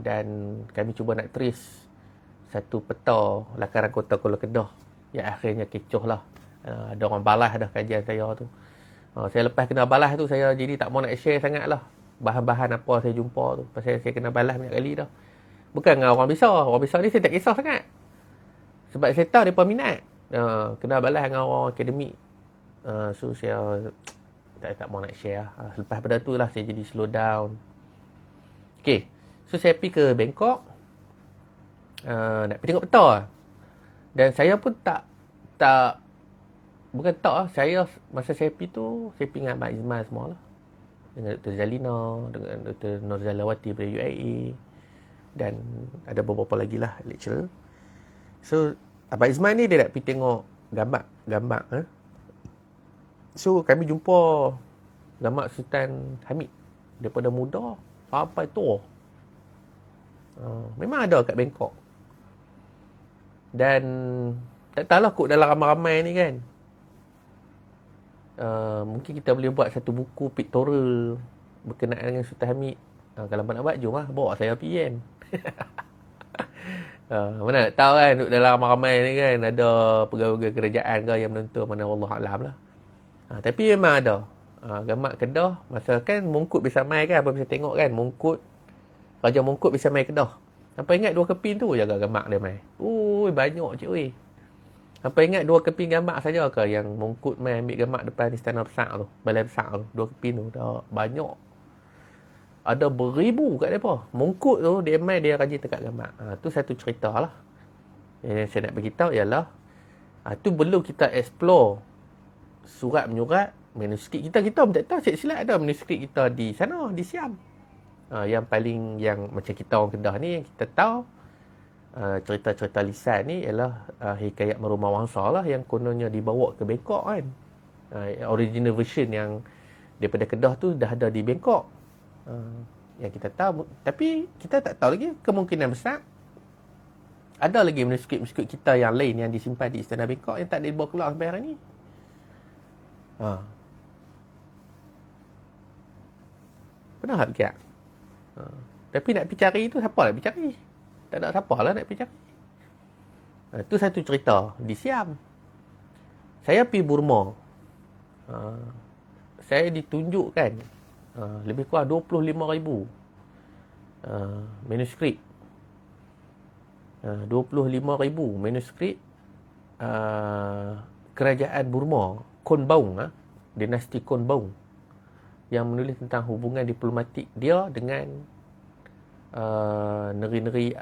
Dan kami cuba nak trace satu peta lakaran kota Kuala Kedah yang akhirnya kecoh lah. Ada orang balas dah kajian saya tu. Saya lepas kena balas tu, saya jadi tak mau nak share sangat lah bahan-bahan apa saya jumpa tu. Pasal saya kena balas banyak kali dah. Bukan dengan orang besar. Orang besar ni saya tak kisah sangat. Sebab saya tahu mereka minat. Kena balas dengan orang akademik. So saya tak mau nak share. Lepas pada tu lah saya jadi slow down. Okay. So saya pergi ke Bangkok. Nak pergi tengok peta. Dan saya pun bukan tak lah. Masa saya pergi tu, saya pergi dengan Abang Izman semua lah. Dengan Dr. Zalina, dengan Dr. Norzalawati dari UIA. Dan ada beberapa lagi lah lecturer. So Abang Izman ni dia nak pergi tengok gambar. So kami jumpa gambar Sultan Hamid daripada muda sampai tua. Memang ada kat Bangkok. Dan tak tahulah kot dalam ramai-ramai ni kan. Mungkin kita boleh buat satu buku pictorial berkenaan dengan Sultan Hamid. Kalau nak buat, jom lah. Bawa saya pergi kan. Mana nak tahu kan, dalam ramai-ramai ni kan, ada pegawai-pegawai kerajaan ke yang menentu, mana Allah Alam lah. Tapi memang ada. Gambar Kedah, masa kan Mongkut bisa mai kan, apa bisa tengok kan, Raja Mongkut bisa mai Kedah. Sampai ingat 2 keping tu jaga gambar dia mai. Banyak cik weh. Sampai ingat 2 keping gambar saja ke yang Mongkut mai ambil gambar depan istana besar tu, balai besar tu, 2 keping tu dah banyak. Ada beribu kat depa. Mongkut tu dia mai dia rajin tekak gambar. Tu satu cerita lah. Yang saya nak beritahu ialah tu belum kita explore surat menyurat, manuskrip kita pun tak tahu silap ada manuskrip kita di sana, di Siam. Yang macam kita orang Kedah ni yang kita tahu cerita-cerita lisan ni ialah hikayat Merumah Wangsa lah yang kononnya dibawa ke Bangkok kan. Original version yang daripada Kedah tu dah ada di Bangkok. Yang kita tahu, tapi kita tak tahu lagi, kemungkinan besar ada lagi manuskrip kita yang lain yang disimpan di Istana Bangkok yang tak dibawa keluar sampai hari ni. Pernah tak fikir? Tapi nak pergi cari tu, siapa nak pergi cari? Tak ada siapa lah nak pergi cari. Tu satu cerita di Siam. Saya pergi Burma. Saya ditunjukkan lebih kurang 25,000 manuskrip. 25,000 manuskrip kerajaan Burma, Konbaung, dinasti Konbaung, yang menulis tentang hubungan diplomatik dia dengan negeri-negeri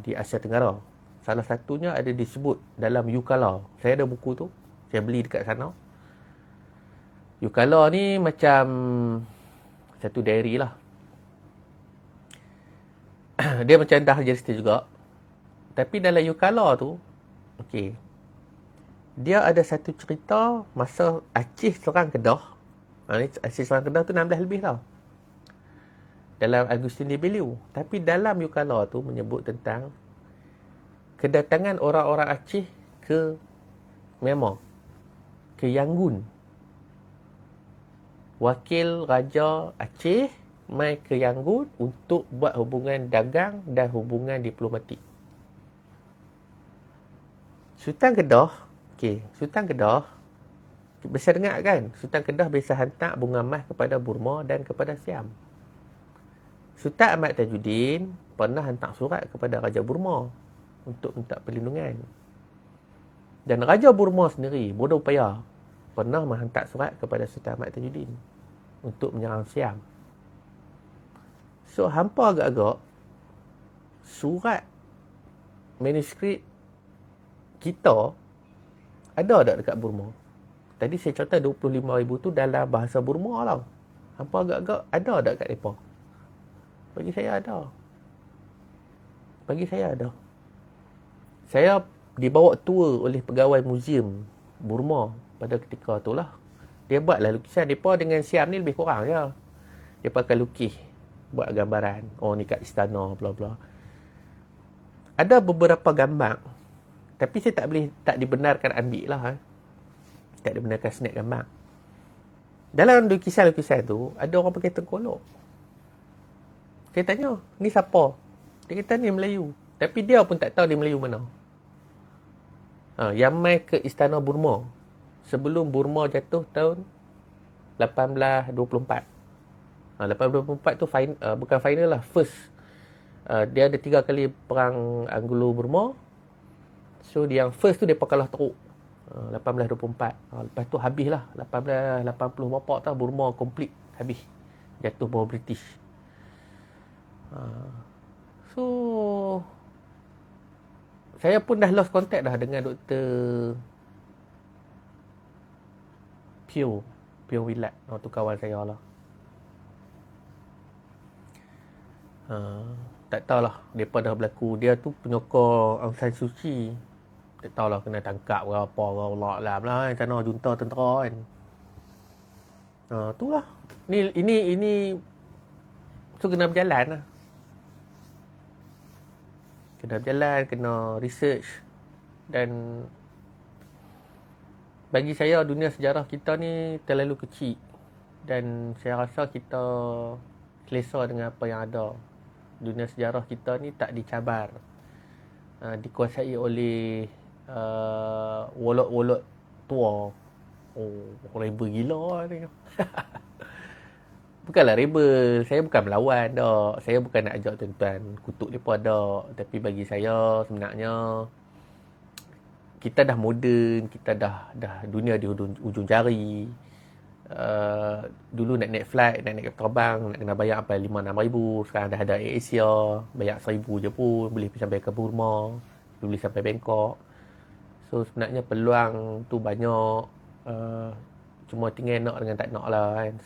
di Asia Tenggara. Salah satunya ada disebut dalam Yukala. Saya ada buku tu, saya beli dekat sana. Yukala ni macam satu diary lah. Dia macam dah register juga. Tapi dalam Yukala tu, okey, dia ada satu cerita masa Aceh serang Kedah. Aceh serang Kedah tu 16 lebih tau. Dalam Agustin de Beliau. Tapi dalam Yukala tu menyebut tentang kedatangan orang-orang Aceh ke Myanmar. ke Yangon. Wakil Raja Aceh mai ke Yangon untuk buat hubungan dagang dan hubungan diplomatik. Sultan Kedah, Sultan Kedah, biasa dengar kan? Sultan Kedah biasa hantar bunga emas kepada Burma dan kepada Siam. Sultan Ahmad Tajuddin pernah hantar surat kepada Raja Burma untuk minta perlindungan. Dan Raja Burma sendiri, bodoh payah, pernah menghantar surat kepada Sultan Ahmad Tajuddin untuk menyerang Siam. So, hampa agak-agak surat manuskrip kita ada tak dekat Burma? Tadi saya cerita 25,000 tu dalam bahasa Burma lah. Hampa agak-agak ada tak kat mereka? Bagi saya ada. Saya dibawa tour oleh pegawai muzium Burma pada ketika tu lah. Dia buatlah lukisan. Mereka dengan Siam ni lebih kurang je. Dia pakai lukis. Buat gambaran. Oh, ni kat istana, bla bla. Ada beberapa gambar. Tapi saya tak dibenarkan ambil lah. Tak dibenarkan snap gambar. Dalam lukisan-lukisan tu, ada orang pakai tengkolok. Saya tanya, ni siapa? Dia kata ni Melayu. Tapi dia pun tak tahu dia Melayu mana. Yang mai ke Istana Burma. Sebelum Burma jatuh tahun 1824. 1824 tu bukan final lah. First. Dia ada 3 kali perang Anglo-Burma. So, yang first tu dia kalah teruk. 1824. Lepas tu habis lah. 1880 berapa tau Burma complete. Habis. Jatuh bawah British. So, saya pun dah lost contact dah dengan Dr. Pio Wilat. Tu kawan saya lah. Tak tahulah. Mereka dah berlaku. Dia tu penyokong Aung San Suu Kyi. Tak tahulah kena tangkap ke apa. Allah alam lah. Sana junta tentera kan. Tu lah. Ini so kena berjalan lah. Kena berjalan, kena research. Dan bagi saya dunia sejarah kita ni terlalu kecil. Dan saya rasa kita selesa dengan apa yang ada. Dunia sejarah kita ni tak dicabar. Dikuasai oleh wolot-wolot tua. Rebel gila ni. Bukanlah rebel. Saya bukan melawan dah. Saya bukan nak ajak tuan-tuan kutuk mereka dah. Tapi bagi saya sebenarnya kita dah moden, kita dah dunia di ujung jari. Dulu nak naik flight, nak naik terbang, nak kena bayar sampai 5-6 ribu. Sekarang dah ada Air Asia, bayar 1,000 je pun boleh sampai ke Burma, boleh sampai Bangkok. So sebenarnya peluang tu banyak. Cuma tinggal nak dengan tak nak lah kan.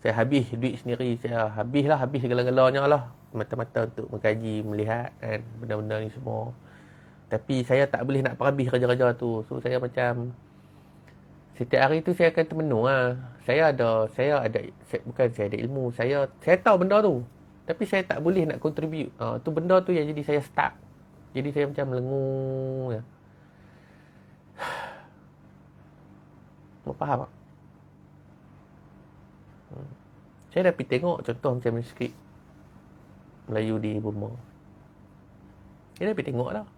Saya habis duit sendiri, saya habis segala-galanya lah mata-mata untuk mengkaji, melihat kan benda-benda ni semua. Tapi saya tak boleh nak perhabis kerja-kerja tu. So saya macam setiap hari tu saya akan termenung lah. Saya ada ilmu. Saya tahu benda tu. Tapi saya tak boleh nak contribute. Tu benda tu yang jadi saya stuck. Jadi saya macam melengung ya. Mau faham tak? Saya dah pergi tengok contoh macam manuskrip Melayu di Burma. Saya dah pergi tengok lah.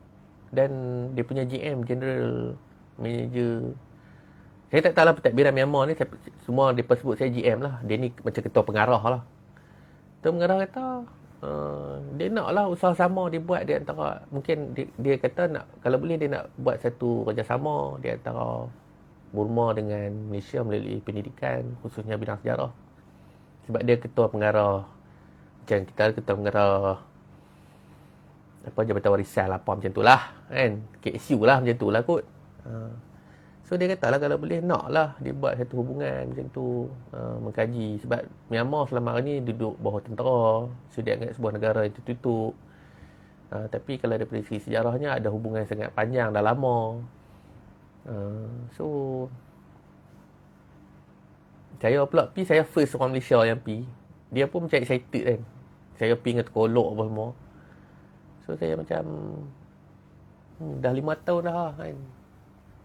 Dan dia punya GM, General Manager. Saya tak tahu lah pentadbiran Myanmar ni. Semua mereka sebut saya GM lah. Dia ni macam ketua pengarah lah. Ketua pengarah kata, dia nak lah usaha sama dia buat di antara. Mungkin dia kata nak, kalau boleh dia nak buat satu kerjasama di antara Burma dengan Malaysia melalui pendidikan, khususnya bidang sejarah. Sebab dia ketua pengarah. Macam kita ada ketua pengarah Jabatan Warisan lah, apa macam tu lah kan. KSU lah macam tu lah kot. So dia kata lah kalau boleh nak lah dia buat satu hubungan macam tu, mengkaji. Sebab Myanmar selama ni duduk bawah tentera. So dia anggap sebuah negara yang tertutup. Tapi kalau dari segi sejarahnya ada hubungan sangat panjang, dah lama. So saya pula pergi, saya first orang Malaysia yang pergi. Dia pun macam excited kan. Saya pergi dengan terkolok apa semua. So saya macam dah 5 tahun dah kan.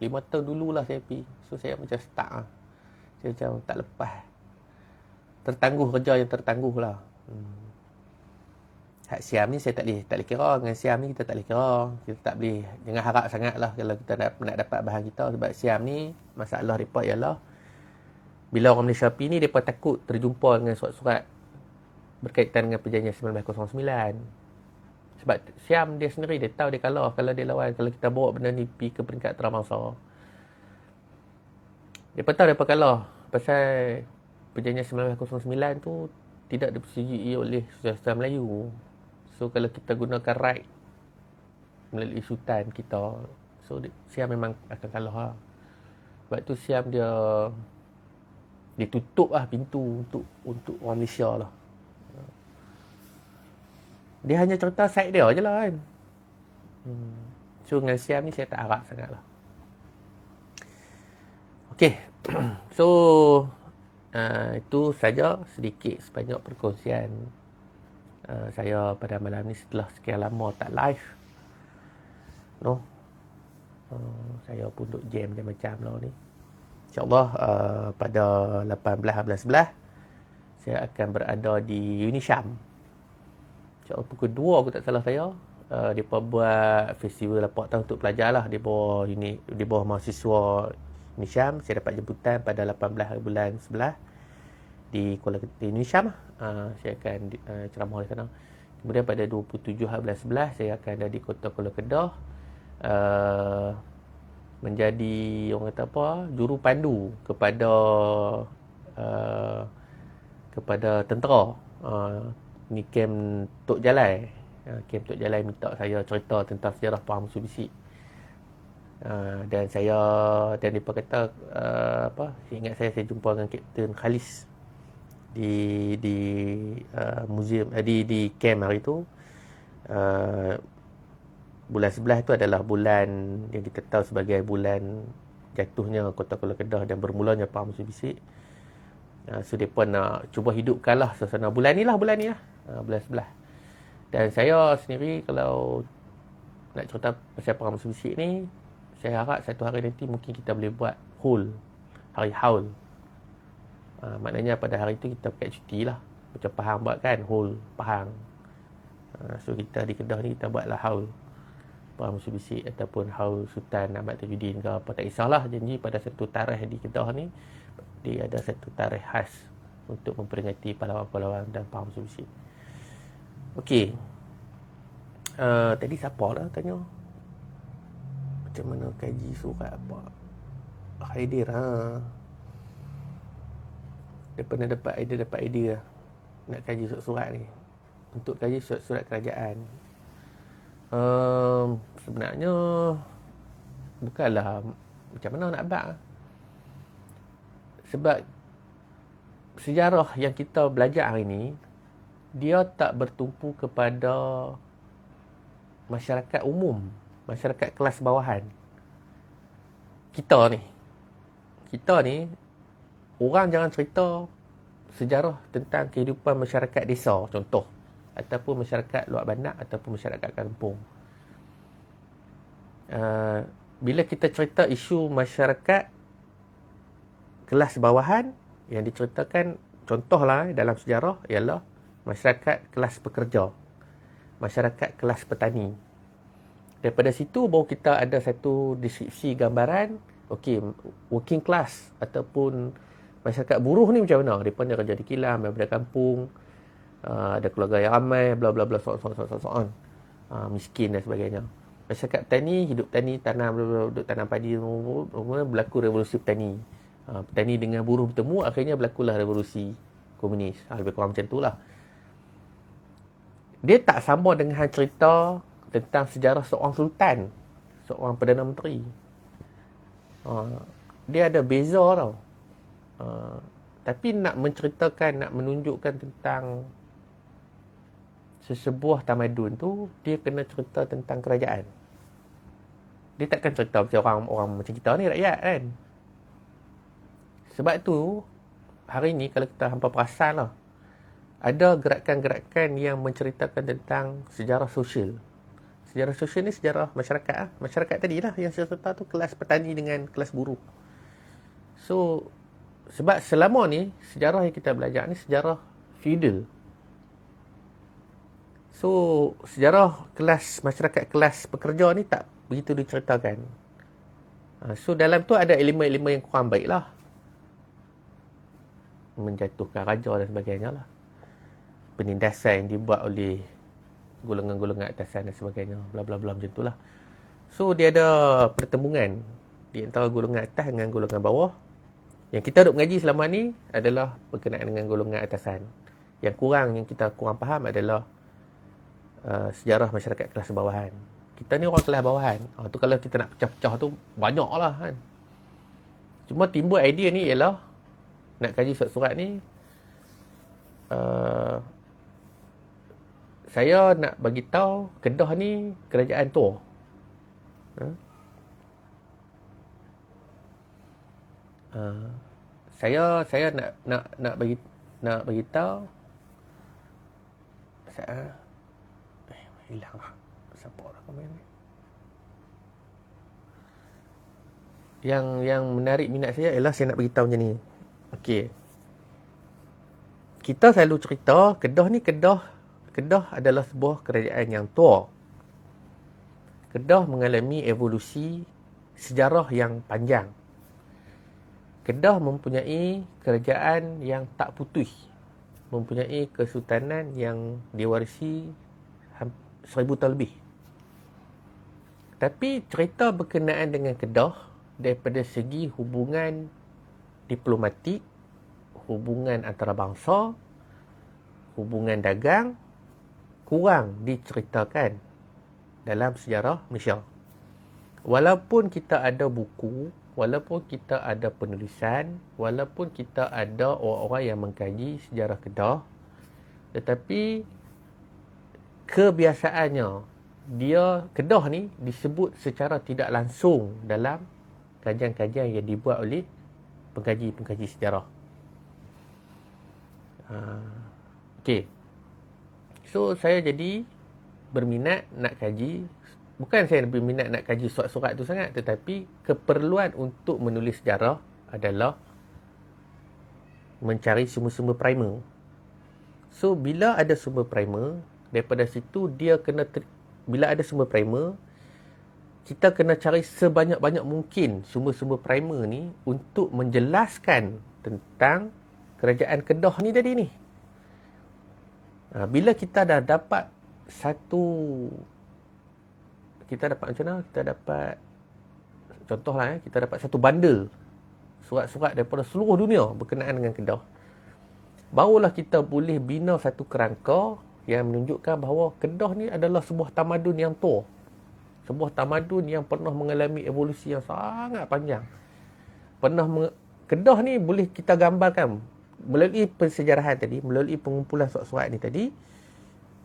5 tahun dululah saya pergi. So saya macam stuck lah. Saya macam tak lepas. Tertangguh, kerja yang tertangguh lah. Hak Siam ni saya tak boleh kira. Dengan Siam ni kita tak boleh kira. Kita tak boleh, jangan harap sangat lah kalau kita nak dapat bahan kita. Sebab Siam ni, masalah mereka ialah bila orang Malaysia pergi ni, mereka takut terjumpa dengan surat-surat berkaitan dengan perjanjian 1909. Sebab Siam dia sendiri, dia tahu dia kalah kalau dia lawan. Kalau kita bawa benda ni pergi ke peringkat antarabangsa, dia tahu dia kalah. Pasal perjanjian 1909 tu tidak dipersetujui oleh saudara Melayu. So kalau kita gunakan right melalui sultan kita, so Siam memang akan kalah lah. Sebab tu Siam dia tutup lah pintu untuk orang Malaysia lah. Dia hanya cerita side dia je lah kan. So dengan Siam ni saya tak harap sangat lah. Okay. So itu saja sedikit sebanyak perkongsian saya pada malam ni setelah sekian lama tak live. Saya pun duk jam macam lah ni. InsyaAllah pada 18, 19 saya akan berada di Unisham. InsyaAllah pukul 2 aku tak salah saya. Mereka buat festival 8 tahun untuk pelajar lah di bawah mahasiswa Unisham. Saya dapat jemputan pada 18 bulan 11 di Kuala Unisham. Saya akan ceramah di sana. Kemudian pada 27 bulan 11 saya akan ada di Kota Kuala Kedah, menjadi orang kata apa, juru pandu kepada tentera. Ni kem Tok Jalai. Kem Tok Jalai minta saya cerita tentang sejarah Perang Musuh Bisik. Dan mereka kata ingat saya jumpa dengan Kapten Khalis di museum di camp hari tu. Bulan 11 tu adalah bulan yang kita tahu sebagai bulan jatuhnya Kota Kuala Kedah dan bermulanya Perang Musuh Bisik. So mereka nak cuba hidupkanlah suasana bulan ni lah, bulan 11. Dan saya sendiri kalau nak cerita pasal Perang Musuh Bisik ni, saya harap satu hari nanti mungkin kita boleh buat hari haul. Maknanya pada hari tu kita pakai cuti lah. Macam Pahang buat kan, haul Pahang. So kita di Kedah ni kita buatlah haul Perang Musuh Bisik ataupun haul Sultan Ahmad Tajuddin ke apa, tak kisahlah. Janji pada satu tarikh di Kedah ni dia ada satu tarikh khas untuk memperingati pahlawan-pahlawan dan Perang Musuh Bisik. Okey. Tadi siapa lah tanya macam mana kaji surat apa? Haidir dia pernah dapat idea nak kaji surat ni, untuk kaji surat kerajaan. Sebenarnya bukanlah macam mana nak buat. Sebab sejarah yang kita belajar hari ni, dia tak bertumpu kepada masyarakat umum, masyarakat kelas bawahan. Kita ni orang jangan cerita sejarah tentang kehidupan masyarakat desa contoh, ataupun masyarakat luar bandar ataupun masyarakat kampung. Bila kita cerita isu masyarakat kelas bawahan, yang diceritakan contohlah dalam sejarah ialah masyarakat kelas pekerja, masyarakat kelas petani. Daripada situ baru kita ada satu deskripsi gambaran, okey, working class ataupun masyarakat buruh ni macam mana. Mereka ni kerja di kilang, daripada kampung, ada keluarga yang ramai, bla bla bla, so on. Miskin dan sebagainya. Masyarakat petani, hidup petani, tanam, duduk tanam padi, berlaku revolusi petani. Petani dengan buruh bertemu, akhirnya berlakulah revolusi komunis. Lebih kurang macam tu lah. Dia tak sama dengan cerita tentang sejarah seorang sultan, seorang Perdana Menteri. Dia ada beza tau. Tapi nak menceritakan, nak menunjukkan tentang sesebuah tamadun tu, dia kena cerita tentang kerajaan. Dia takkan cerita macam orang macam kita ni, rakyat kan. Sebab tu hari ni kalau kita hampa perasan lah, ada gerakan-gerakan yang menceritakan tentang sejarah sosial. Sejarah sosial ni sejarah masyarakat. Masyarakat tadi lah yang saya cerita tu, kelas petani dengan kelas buruh. So, sebab selama ni, sejarah yang kita belajar ni sejarah feudal. So, sejarah kelas, masyarakat kelas pekerja ni tak begitu diceritakan. So, dalam tu ada elemen-elemen yang kurang baik lah. Menjatuhkan raja dan sebagainya lah. Penindasan yang dibuat oleh golongan-golongan atasan dan sebagainya. Bla bla bla macam tu lah. So, dia ada pertembungan di antara golongan atas dengan golongan bawah. Yang kita duk mengaji selama ni adalah berkenaan dengan golongan atasan. Yang kita kurang faham adalah sejarah masyarakat kelas bawahan. Kita ni orang kelas bawahan. Tu kalau kita nak pecah-pecah tu banyak lah kan. Cuma timbul idea ni ialah nak kaji surat-surat ni, saya nak bagi tahu Kedah ni kerajaan tua. Saya nak bagi tahu saya hilang lah. Siapa orang komen ni? Yang menarik minat saya ialah saya nak bagi tahu macam ni. Okey. Kita selalu cerita Kedah adalah sebuah kerajaan yang tua. Kedah mengalami evolusi sejarah yang panjang. Kedah mempunyai kerajaan yang tak putih. Mempunyai kesultanan yang diwarisi 1000 tahun lebih. Tapi cerita berkenaan dengan Kedah daripada segi hubungan diplomatik, hubungan antarabangsa, hubungan dagang kurang diceritakan dalam sejarah Malaysia. Walaupun kita ada buku, walaupun kita ada penulisan, walaupun kita ada orang-orang yang mengkaji sejarah Kedah, tetapi kebiasaannya Kedah ni disebut secara tidak langsung dalam kajian-kajian yang dibuat oleh pengkaji-pengkaji sejarah. Okey. So, saya jadi berminat nak kaji. Bukan saya berminat nak kaji surat-surat tu sangat, tetapi keperluan untuk menulis sejarah adalah mencari sumber-sumber primer. So, bila ada sumber primer, daripada situ bila ada sumber primer, kita kena cari sebanyak-banyak mungkin sumber-sumber primer ni untuk menjelaskan tentang kerajaan Kedah ni tadi ni. Bila kita dah dapat kita dapat macam mana? Kita dapat, contohlah kita dapat satu bundle surat-surat daripada seluruh dunia berkenaan dengan Kedah. Barulah kita boleh bina satu kerangka yang menunjukkan bahawa Kedah ni adalah sebuah tamadun yang tua. Sebuah tamadun yang pernah mengalami evolusi yang sangat panjang. Kedah ni boleh kita gambarkan melalui pensejarahan tadi, melalui pengumpulan surat-surat ni tadi,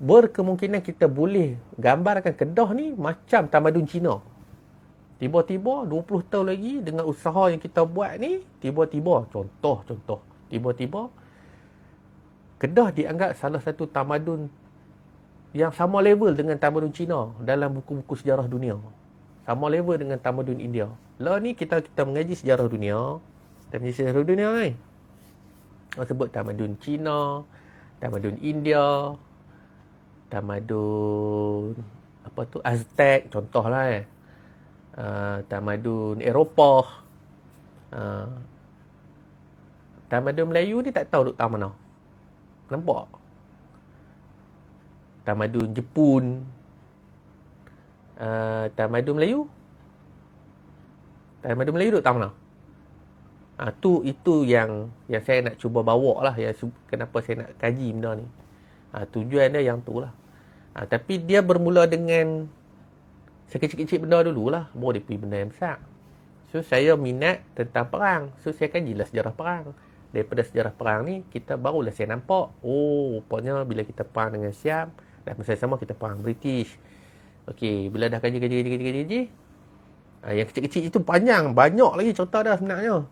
berkemungkinan kita boleh gambarkan Kedah ni macam tamadun Cina. Tiba-tiba 20 tahun lagi dengan usaha yang kita buat ni, tiba-tiba Kedah dianggap salah satu tamadun yang sama level dengan tamadun Cina dalam buku-buku sejarah dunia. Sama level dengan tamadun India. Lah ni kita mengaji sejarah dunia. Kita mengaji sejarah dunia ni. Orang sebut tamadun Cina, tamadun India, tamadun Aztec contohlah tamadun Eropah. Tamadun Melayu ni tak tahu duk tahu mana. Nampak? Tamadun Jepun, tamadun Melayu duk tahu mana? Itu yang saya nak cuba bawa lah, kenapa saya nak kaji benda ni. Tujuan dia yang tu lah. Tapi dia bermula dengan sekecil-kecil benda dulu lah, baru dia pergi benda yang besar. So, saya minat tentang perang. So, saya kajilah sejarah perang. Daripada sejarah perang ni, barulah saya nampak, rupanya bila kita perang dengan Siam, dan masa sama kita perang British. Okey, bila dah kaji, yang kecil-kecil itu banyak lagi cerita dah sebenarnya.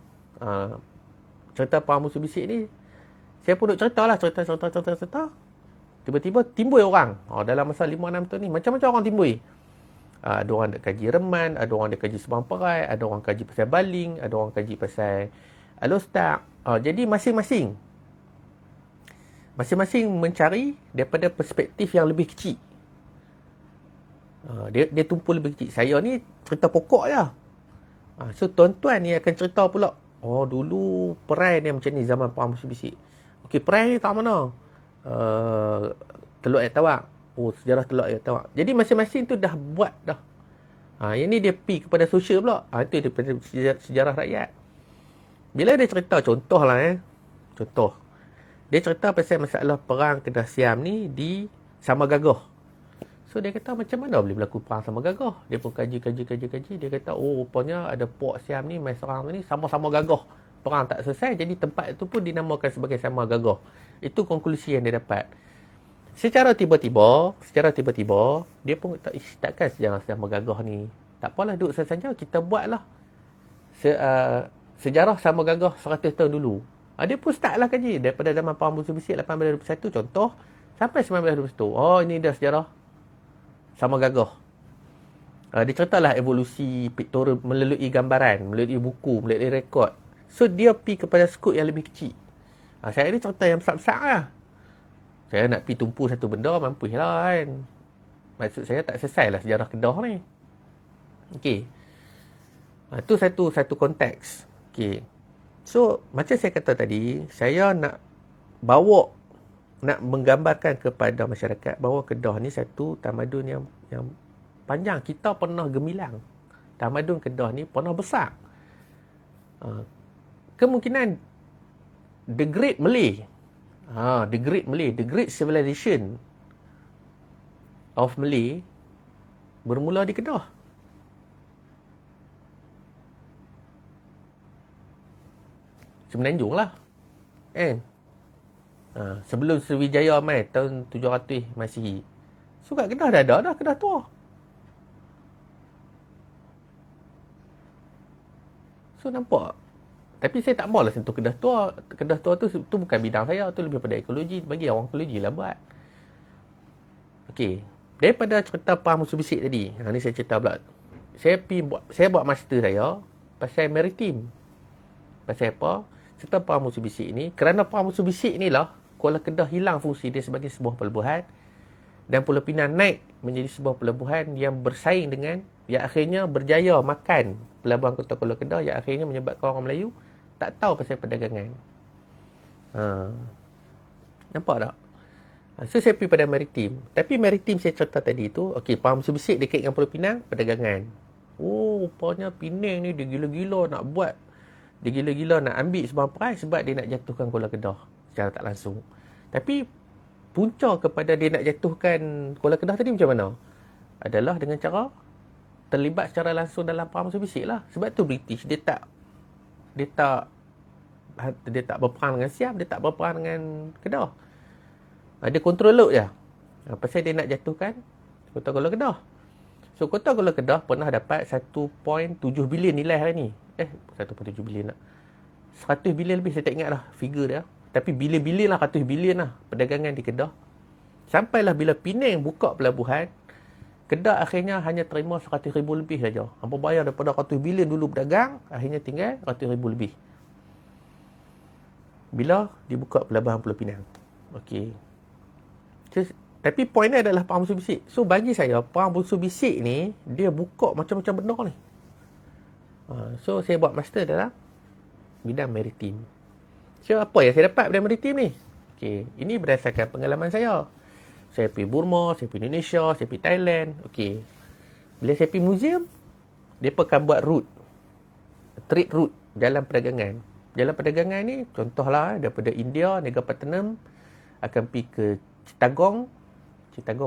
Cerita perang musuh bisik ni, saya pun duk cerita. Tiba-tiba timbul orang. Dalam masa 5-6 tahun ni, macam-macam orang timbul. Ada orang nak kaji reman, ada orang nak kaji Subang Perai, ada orang kaji pasal baling, ada orang kaji pasal alostak. Jadi masing-masing mencari daripada perspektif yang lebih kecil. Dia tumpu lebih kecil. Saya ni cerita pokok je. So tuan-tuan ni akan cerita pula, dulu Perai ni macam ni zaman Perang Musuh Bisik. Okey, Perai ni tak mana? Teluk Air Tawak. Sejarah Teluk Air Tawak. Jadi masing-masing tu dah buat dah. Yang ni dia pergi kepada sosial pula. Itu daripada sejarah rakyat. Bila dia cerita, contoh lah contoh. Dia cerita pasal masalah perang Kedah Siam ni di Sama Gagah. So dia kata macam mana boleh berlaku perang Sama Gagah. Dia pun kaji. Dia kata rupanya ada Port Siam ni main serang ni sama-sama gagah. Perang tak selesai, jadi tempat itu pun dinamakan sebagai Sama Gagah. Itu konklusi yang dia dapat. Secara tiba-tiba dia pun kata, takkan sejarah Sama Gagah ni. Tak apalah, duduk saja kita buatlah sejarah Sama Gagah 100 tahun dulu. Dia pun start lah kaji daripada zaman Perang Musuh Bisik 1821 contoh sampai 1921. Ini dah sejarah Sama Gagah. Dia ceritalah evolusi pictorial melalui gambaran, melalui buku, melalui rekod. So dia pergi kepada skop yang lebih kecil. Saya ni cerita yang besar-besar lah. Saya nak pergi tumpu satu benda, mampu lah kan. Maksud saya tak selesai lah sejarah Kedah ni. Okey. Itu satu konteks. Okey. So, macam saya kata tadi, saya nak menggambarkan kepada masyarakat bahawa Kedah ni satu tamadun yang panjang. Kita pernah gemilang. Tamadun Kedah ni pernah besar. Kemungkinan The Great Malay, the Great Civilization of Malay bermula di Kedah. Semenanjung lah. Sebelum Sriwijaya mai tahun 700 Masihi. So kat Kedah dah ada dah Kedah tua. So nampak. Tapi saya tak maulah sentuh Kedah tua. Kedah tua tu bukan bidang saya. Tu lebih pada ekologi. Bagi orang ekologi lah buat. Okey. Daripada cerita Perang Musuh Bisik tadi. Ni saya cerita pula. Saya buat master saya pasal maritim. Pasal apa? Cerita Perang Musuh Bisik ni. Kerana Perang Musuh Bisik ni lah, Kuala Kedah hilang fungsi dia sebagai sebuah pelabuhan. Dan Pulau Pinang naik menjadi sebuah pelabuhan yang bersaing dengan, yang akhirnya berjaya makan pelabuhan Kota Kuala Kedah, yang akhirnya menyebabkan orang Melayu tak tahu pasal perdagangan. Nampak tak? So saya pergi pada maritim. Tapi maritim saya cerita tadi tu, okey, Perang Musuh Bisik dekat dengan Pulau Pinang, perdagangan. Rupanya Penang ni dia gila-gila nak buat. Dia gila-gila nak ambil Subang Perai sebab dia nak jatuhkan Kuala Kedah secara tak langsung. Tapi punca kepada dia nak jatuhkan Kuala Kedah tadi macam mana? Adalah dengan cara terlibat secara langsung dalam Perang Musuh Bisik lah. Sebab tu British dia tak berperang dengan Siam, dia tak berperang dengan Kedah. Dia kontrol laut je. Pasal dia nak jatuhkan Kota Kuala Kedah. So Kota Kuala Kedah pernah dapat 1.7 bilion nilai hari ni. 1.7 bilion lah. 100 bilion lebih, saya tak ingat lah figure dia. Tapi bilion-bilion lah, 100 bilion lah perdagangan di Kedah. Sampailah bila Penang buka pelabuhan, Kedah akhirnya hanya terima 100,000 lebih saja. Hampa bayar daripada 100 bilion dulu berdagang, akhirnya tinggal 100,000 lebih. Bila dibuka pelabuhan Pulau Pinang. Okey. Tapi poinnya adalah Perang Musuh Bisik. So bagi saya, Perang Musuh Bisik ni, dia buka macam-macam benda ni. So saya buat master dalam bidang maritim. So apa yang saya dapat bidang maritim ni? Okey, ini berdasarkan pengalaman saya. Saya pergi Burma, saya pergi Indonesia, saya pergi Thailand. Okey. Bila saya pergi museum, mereka akan buat route. Trade route jalan perdagangan. Jalan perdagangan ni contohlah daripada India, Nagapattinam akan pergi ke Chittagong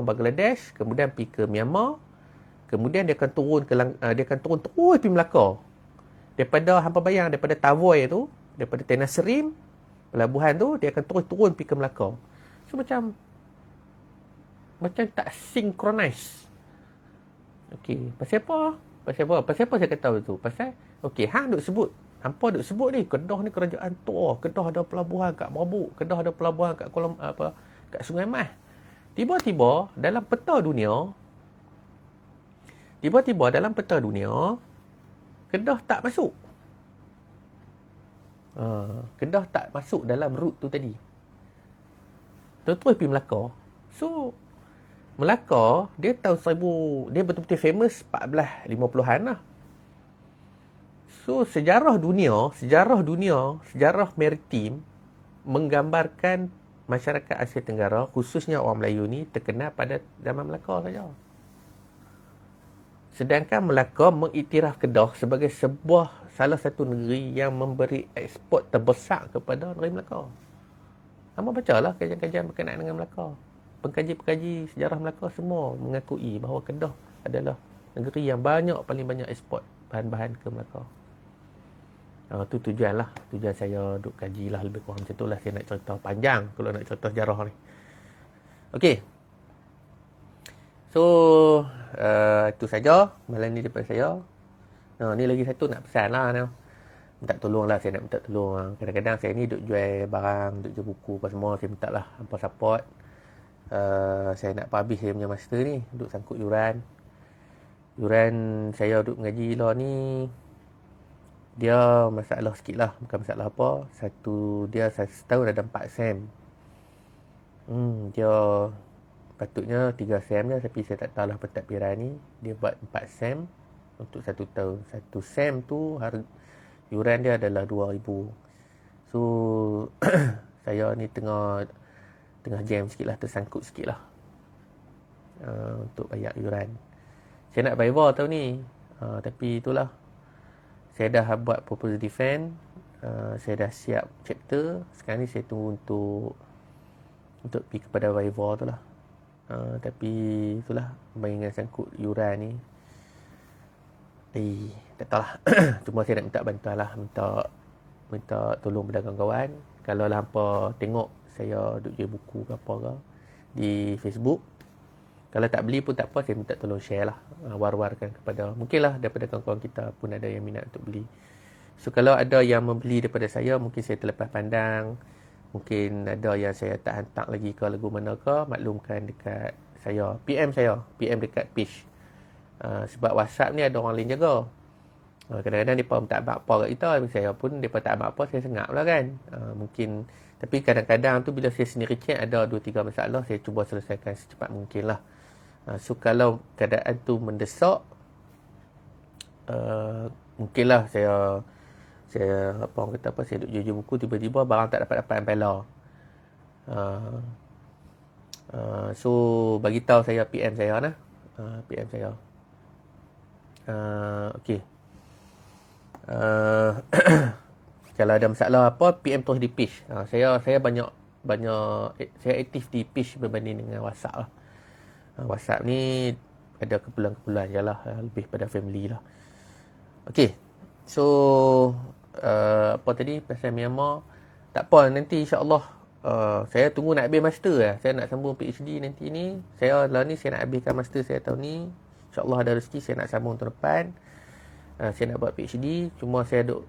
Bangladesh, kemudian pergi ke Myanmar, kemudian dia akan turun terus pergi Melaka. Daripada hampa bayang daripada Tavoy tu, daripada Tenasserim pelabuhan tu, dia akan terus turun pergi ke Melaka. So macam tak synchronize. Okey, pasal apa saya kata tu? Pasal okey, hampa duk sebut ni Kedah ni kerajaan tua, Kedah ada pelabuhan kat Merbuk, Kedah ada pelabuhan kat kat Sungai Mas. Tiba-tiba dalam peta dunia Tiba-tiba dalam peta dunia, Kedah tak masuk. Kedah tak masuk dalam route tu tadi. Terus pergi Melaka. So, Melaka, dia tahun 1000, dia betul-betul famous 1450-an lah. So, sejarah maritim menggambarkan masyarakat Asia Tenggara, khususnya orang Melayu ni, terkenal pada zaman Melaka saja. Sedangkan Melaka mengiktiraf Kedah sebagai salah satu negeri yang memberi ekspor terbesar kepada negeri Melaka. Hamba bacalah kajian-kajian berkenaan dengan Melaka. Pengkaji-pengkaji sejarah Melaka semua mengakui bahawa Kedah adalah negeri yang paling banyak ekspor bahan-bahan ke Melaka. Itu tujuan saya duk kaji lah, lebih kurang macam tu lah. Saya nak cerita panjang kalau nak cerita sejarah ni. Okey. So, itu saja malam ni daripada saya. Ni lagi satu nak pesan lah. Minta tolong lah, saya nak minta tolong. Kadang-kadang saya ni duk jual barang, duk jual buku apa semua. Saya minta lah hampa support. Saya nak publish saya punya master ni, duk sangkut yuran. Yuran saya duk mengaji lah ni, dia masalah sikit lah, bukan masalah apa. Dia setahun ada 4 sem. Dia patutnya 3 sem je, tapi saya tak tahu lah pentadbiran ni. Dia buat 4 sem untuk 1 tahun. 1 sem tu yuran dia adalah 2,000. So saya ni tengah jam sikit lah, tersangkut sikit lah untuk bayar yuran. Saya nak viva tahun ni, tapi itulah, saya dah buat proposal defense, saya dah siap chapter. Sekarang ni saya tunggu untuk pergi kepada viva tu lah. Tapi itulah, bayangan sangkut yuran ni, tak tahu lah. Cuma saya nak minta bantuan lah, minta tolong pada kawan-kawan. Kalau lah hampa tengok saya duk jual buku ke apa ke di Facebook, kalau tak beli pun tak apa, saya minta tolong share lah, war-warkan kepada, mungkinlah daripada kawan-kawan kita pun ada yang minat untuk beli. So kalau ada yang membeli daripada saya, mungkin saya terlepas pandang, mungkin ada yang saya tak hantar lagi ke lagu mana ke, maklumkan dekat saya, PM dekat page. Sebab WhatsApp ni ada orang lain jaga. Kadang-kadang mereka tak abang apa kat kita, saya pun mereka tak abang apa, saya sengap lah kan. Mungkin, tapi kadang-kadang tu bila saya sendiri chat, ada 2-3 masalah, saya cuba selesaikan secepat mungkin lah. So kalau keadaan tu mendesak, mungkinlah saya apa orang kata apa, saya duk jual buku, tiba-tiba barang tak dapat ampeller. So bagi tahu saya, PM saya lah. PM saya. Okey. Kalau ada masalah apa, PM terus di page. Saya banyak saya aktif di page berbanding dengan WhatsApp lah. WhatsApp ni ada keperluan-keperluan je lah, lebih pada family lah. Okey. So apa tadi pasal Myanmar, tak apa, nanti insya-Allah saya tunggu nak habis master lah. Saya nak sambung PhD nanti ni. Saya nak habiskan master saya tahun ni. InsyaAllah ada rezeki saya nak sambung tahun depan. Saya nak buat PhD. Cuma saya duk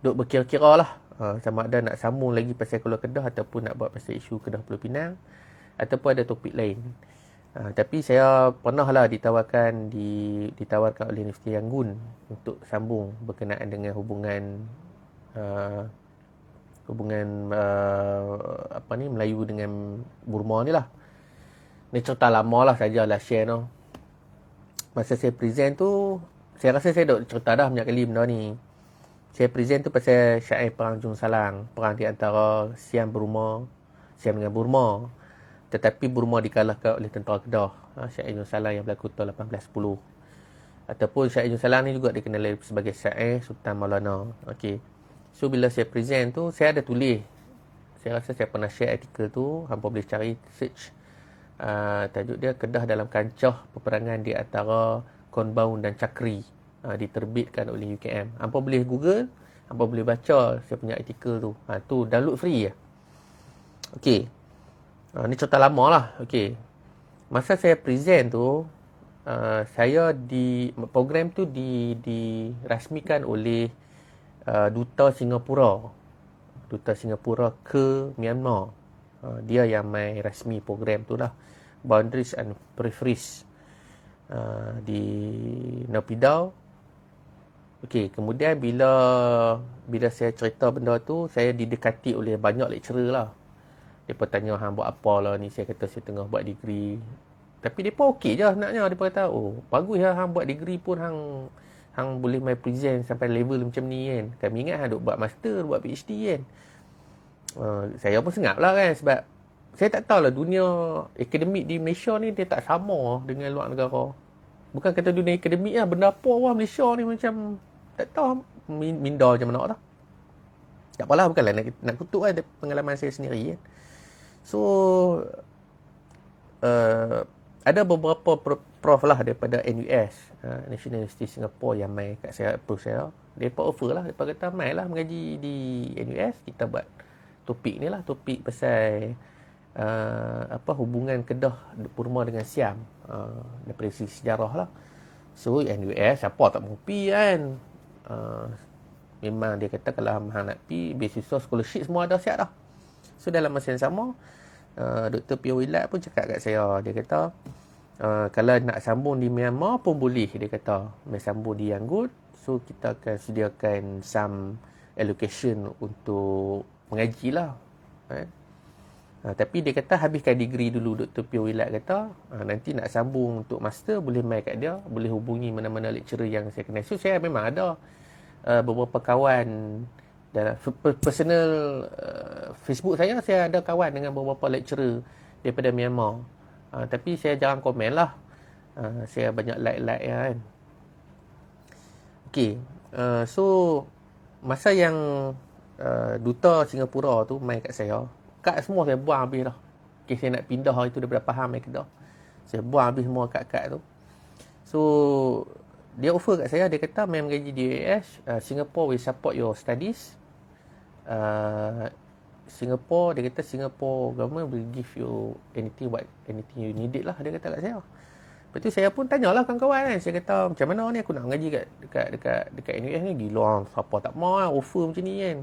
berkira-kira lah, sama ada nak sambung lagi pasal Kuala Kedah, ataupun nak buat pasal isu Kedah Pulau Pinang, ataupun ada topik lain. Tapi saya pernah lah ditawarkan oleh Universiti Yangon untuk sambung berkenaan dengan hubungan Melayu dengan Burma ni lah. Ni cerita lama lah, sajalah share no. Masa saya present tu, saya rasa saya dah cerita dah banyak kali benda ni. Saya present tu pasal syair perang Jung Salang, perang di antara Siam dengan Burma. Tetapi Burma dikalahkan oleh tentera Kedah. Syair Jung Salang yang berlaku tahun 1810. Ataupun syair Jung Salang ni juga dikenali sebagai syair Sultan Maulana. Okey. So bila saya present tu, saya ada tulis. Saya rasa saya pernah share artikel tu, hampa boleh cari, search. Tajuk dia Kedah dalam kancah peperangan di antara Konbaun dan Chakri. Diterbitkan oleh UKM. Hampa boleh Google, hampa boleh baca saya punya artikel tu. Tu download free ya. Okey. Ni cerita lama lah. Okey. Masa saya present tu, program tu dirasmikan oleh Duta Singapura ke Myanmar. Dia yang main rasmi program tu lah. Boundaries and Preferences di Naypyidaw. Okey, kemudian bila saya cerita benda tu, saya didekati oleh banyak lecturer lah. Mereka tanya, hang buat apa lah ni? Saya kata, saya tengah buat degree. Tapi mereka okey je naknya. Mereka kata, oh, bagus lah hang buat degree pun hang boleh main present sampai level macam ni kan. Kami ingat hang duk buat master, buat PhD kan. Saya pun sengap lah kan, sebab saya tak tahu lah dunia akademik di Malaysia ni dia tak sama dengan luar negara. Bukan kata dunia akademik lah, benda apa lah Malaysia ni macam tak tahu minda macam mana lah. Tak apalah, bukanlah nak kutuk kan pengalaman saya sendiri kan. So ada beberapa prof lah daripada NUS, National University Singapore, yang mai kat saya, approach saya. Mereka offer lah, mereka kata mai lah mengaji di NUS, kita buat topik ni lah, topik pasal hubungan Kedah Burma dengan Siam, daripada segi sejarah lah. So NUS siapa tak mau pi kan. Memang dia kata kalau hang nak pi, beasiswa scholarship semua ada siap dah. So dalam masa yang sama, Dr. Pio Wilat pun cakap kat saya, dia kata kalau nak sambung di Myanmar pun boleh, dia kata mai sambung di Yangon. So kita akan sediakan some allocation untuk mengaji lah. Tapi dia kata habiskan degree dulu. Dr. Pio Wilat kata nanti nak sambung untuk master boleh mai kat dia, boleh hubungi mana-mana lecturer yang saya kenal. So saya memang ada beberapa kawan dalam personal Facebook saya ada kawan dengan beberapa lecturer daripada Myanmar. Tapi saya jarang komen lah. Saya banyak like kan. Okay. So masa yang duta Singapura tu mai kat saya, kad semua saya buang habis dah. Okay, saya nak pindah hari tu daripada Pahang mai Kedah. Saya buang habis semua kad-kad tu. So dia offer kat saya, dia kata mai mengaji di UAS, Singapore will support your studies. Singapore, dia kata Singapore government will give you anything you need it lah, dia kata kat saya. Lepas tu saya pun tanyalah kawan-kawan kan. Saya kata macam mana ni aku nak mengaji dekat NUS ni, gila siapa tak mau lah offer macam ni kan.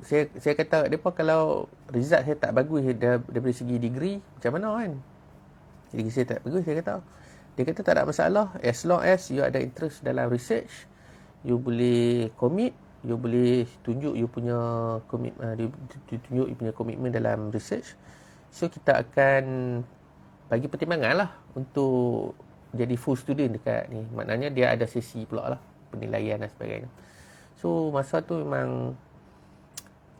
Saya kata depa, kalau result saya tak bagus daripada segi degree, macam mana kan? Degree saya tak bagus, dia kata tak ada masalah, as long as you ada interest dalam research, you boleh commit, you boleh tunjuk you punya tunjuk you punya komitmen dalam research. So kita akan bagi pertimbangan lah untuk jadi full student dekat ni. Maknanya dia ada sesi pula lah, penilaian dan sebagainya. So masa tu memang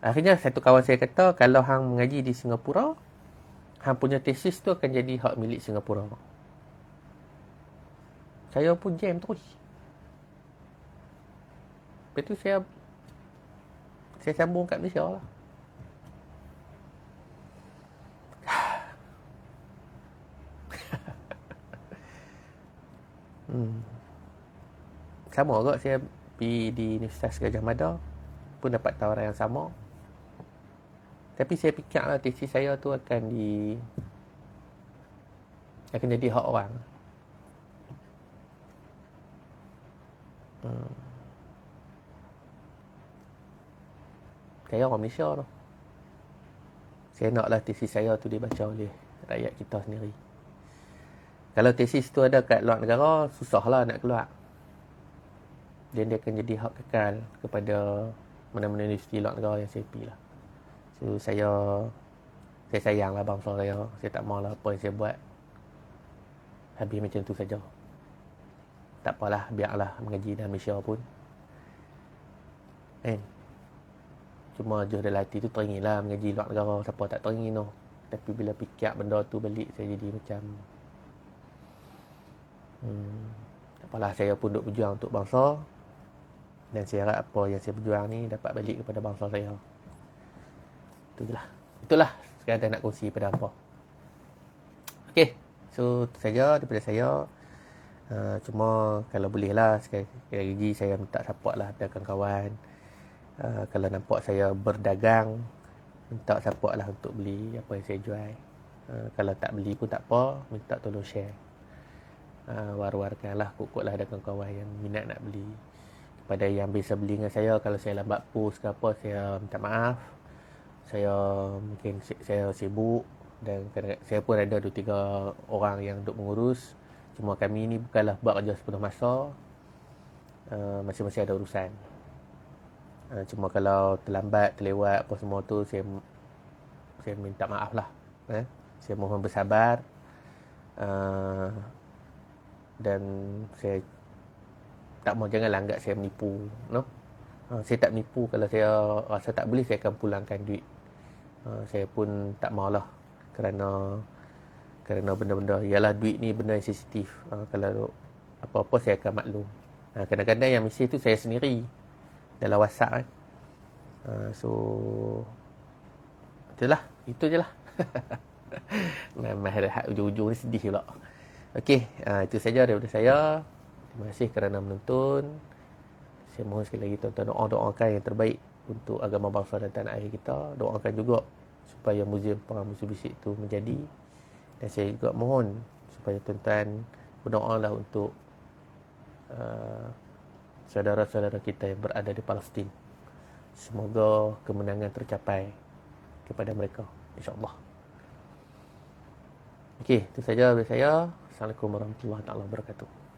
akhirnya satu kawan saya kata, kalau hang mengaji di Singapura, hang punya tesis tu akan jadi hak milik Singapura. Saya pun jam terus. Lepas tu saya sambung kat Malaysia lah. Sama juga saya pergi di Universitas Gajah Mada pun dapat tawaran yang sama. Tapi saya fikir lah tesis saya tu akan jadi hak orang. Saya orang Malaysia tu. Saya naklah tesis saya tu dibaca oleh rakyat kita sendiri. Kalau tesis tu ada kat luar negara, susahlah nak keluar. Dan dia akan jadi hak kekal kepada mana-mana universiti luar negara yang saya pergi lah. So saya sayanglah bangsa saya. Saya tak maulah apa yang saya buat habis macam tu saja. Tak apalah, biarlah mengaji dalam Malaysia pun. Kan? Cuma je dalam hati tu teringin lah mengaji luar negara. Siapa tak teringin tu. Tapi bila fikir benda tu balik, saya jadi macam tak apalah, saya pun duk berjuang untuk bangsa. Dan saya harap apa yang saya berjuang ni dapat balik kepada bangsa saya. Itulah sekadar nak kongsi pada apa. Okay, so itu saja daripada saya. Cuma kalau boleh lah, sekali lagi saya minta support lah dari kawan-kawan. Kalau nampak saya berdagang, minta support lah untuk beli apa yang saya jual. Kalau tak beli pun tak apa, minta tolong share. War-warkan lah, kut-kut lah ada kawan-kawan yang minat nak beli. Kepada yang biasa beli dengan saya, kalau saya lambat post ke apa, saya minta maaf. Saya mungkin saya sibuk, Dan saya pun ada 2-3 orang yang duk mengurus. Cuma kami ni bukanlah buat kerja sepenuh masa. Masing-masing ada urusan. Cuma kalau terlambat, terlewat apa semua tu, saya minta maaf lah. Saya mohon bersabar. Dan saya tak mau, janganlah anggap saya menipu, no? Saya tak menipu. Kalau saya rasa tak boleh, saya akan pulangkan duit. Saya pun tak maulah, kerana benda-benda, ialah duit ni benda yang sensitif. Kalau apa-apa saya akan maklum. Kadang-kadang yang mesti tu saya sendiri dalam WhatsApp kan. So itu je lah. Memang ujung-ujung ni sedih pula. Okey, itu saja daripada saya. Terima kasih kerana menonton. Saya mohon sekali lagi tuan-tuan doakan yang terbaik untuk agama bangsa dan tanah air kita. Doakan juga supaya Muzium Perang Musuh Bisik itu menjadi. Dan saya juga mohon supaya tuan-tuan berdoalah untuk saudara-saudara kita yang berada di Palestin. Semoga kemenangan tercapai kepada mereka, insya-Allah. Okey, itu saja dari saya. Assalamualaikum warahmatullahi wabarakatuh.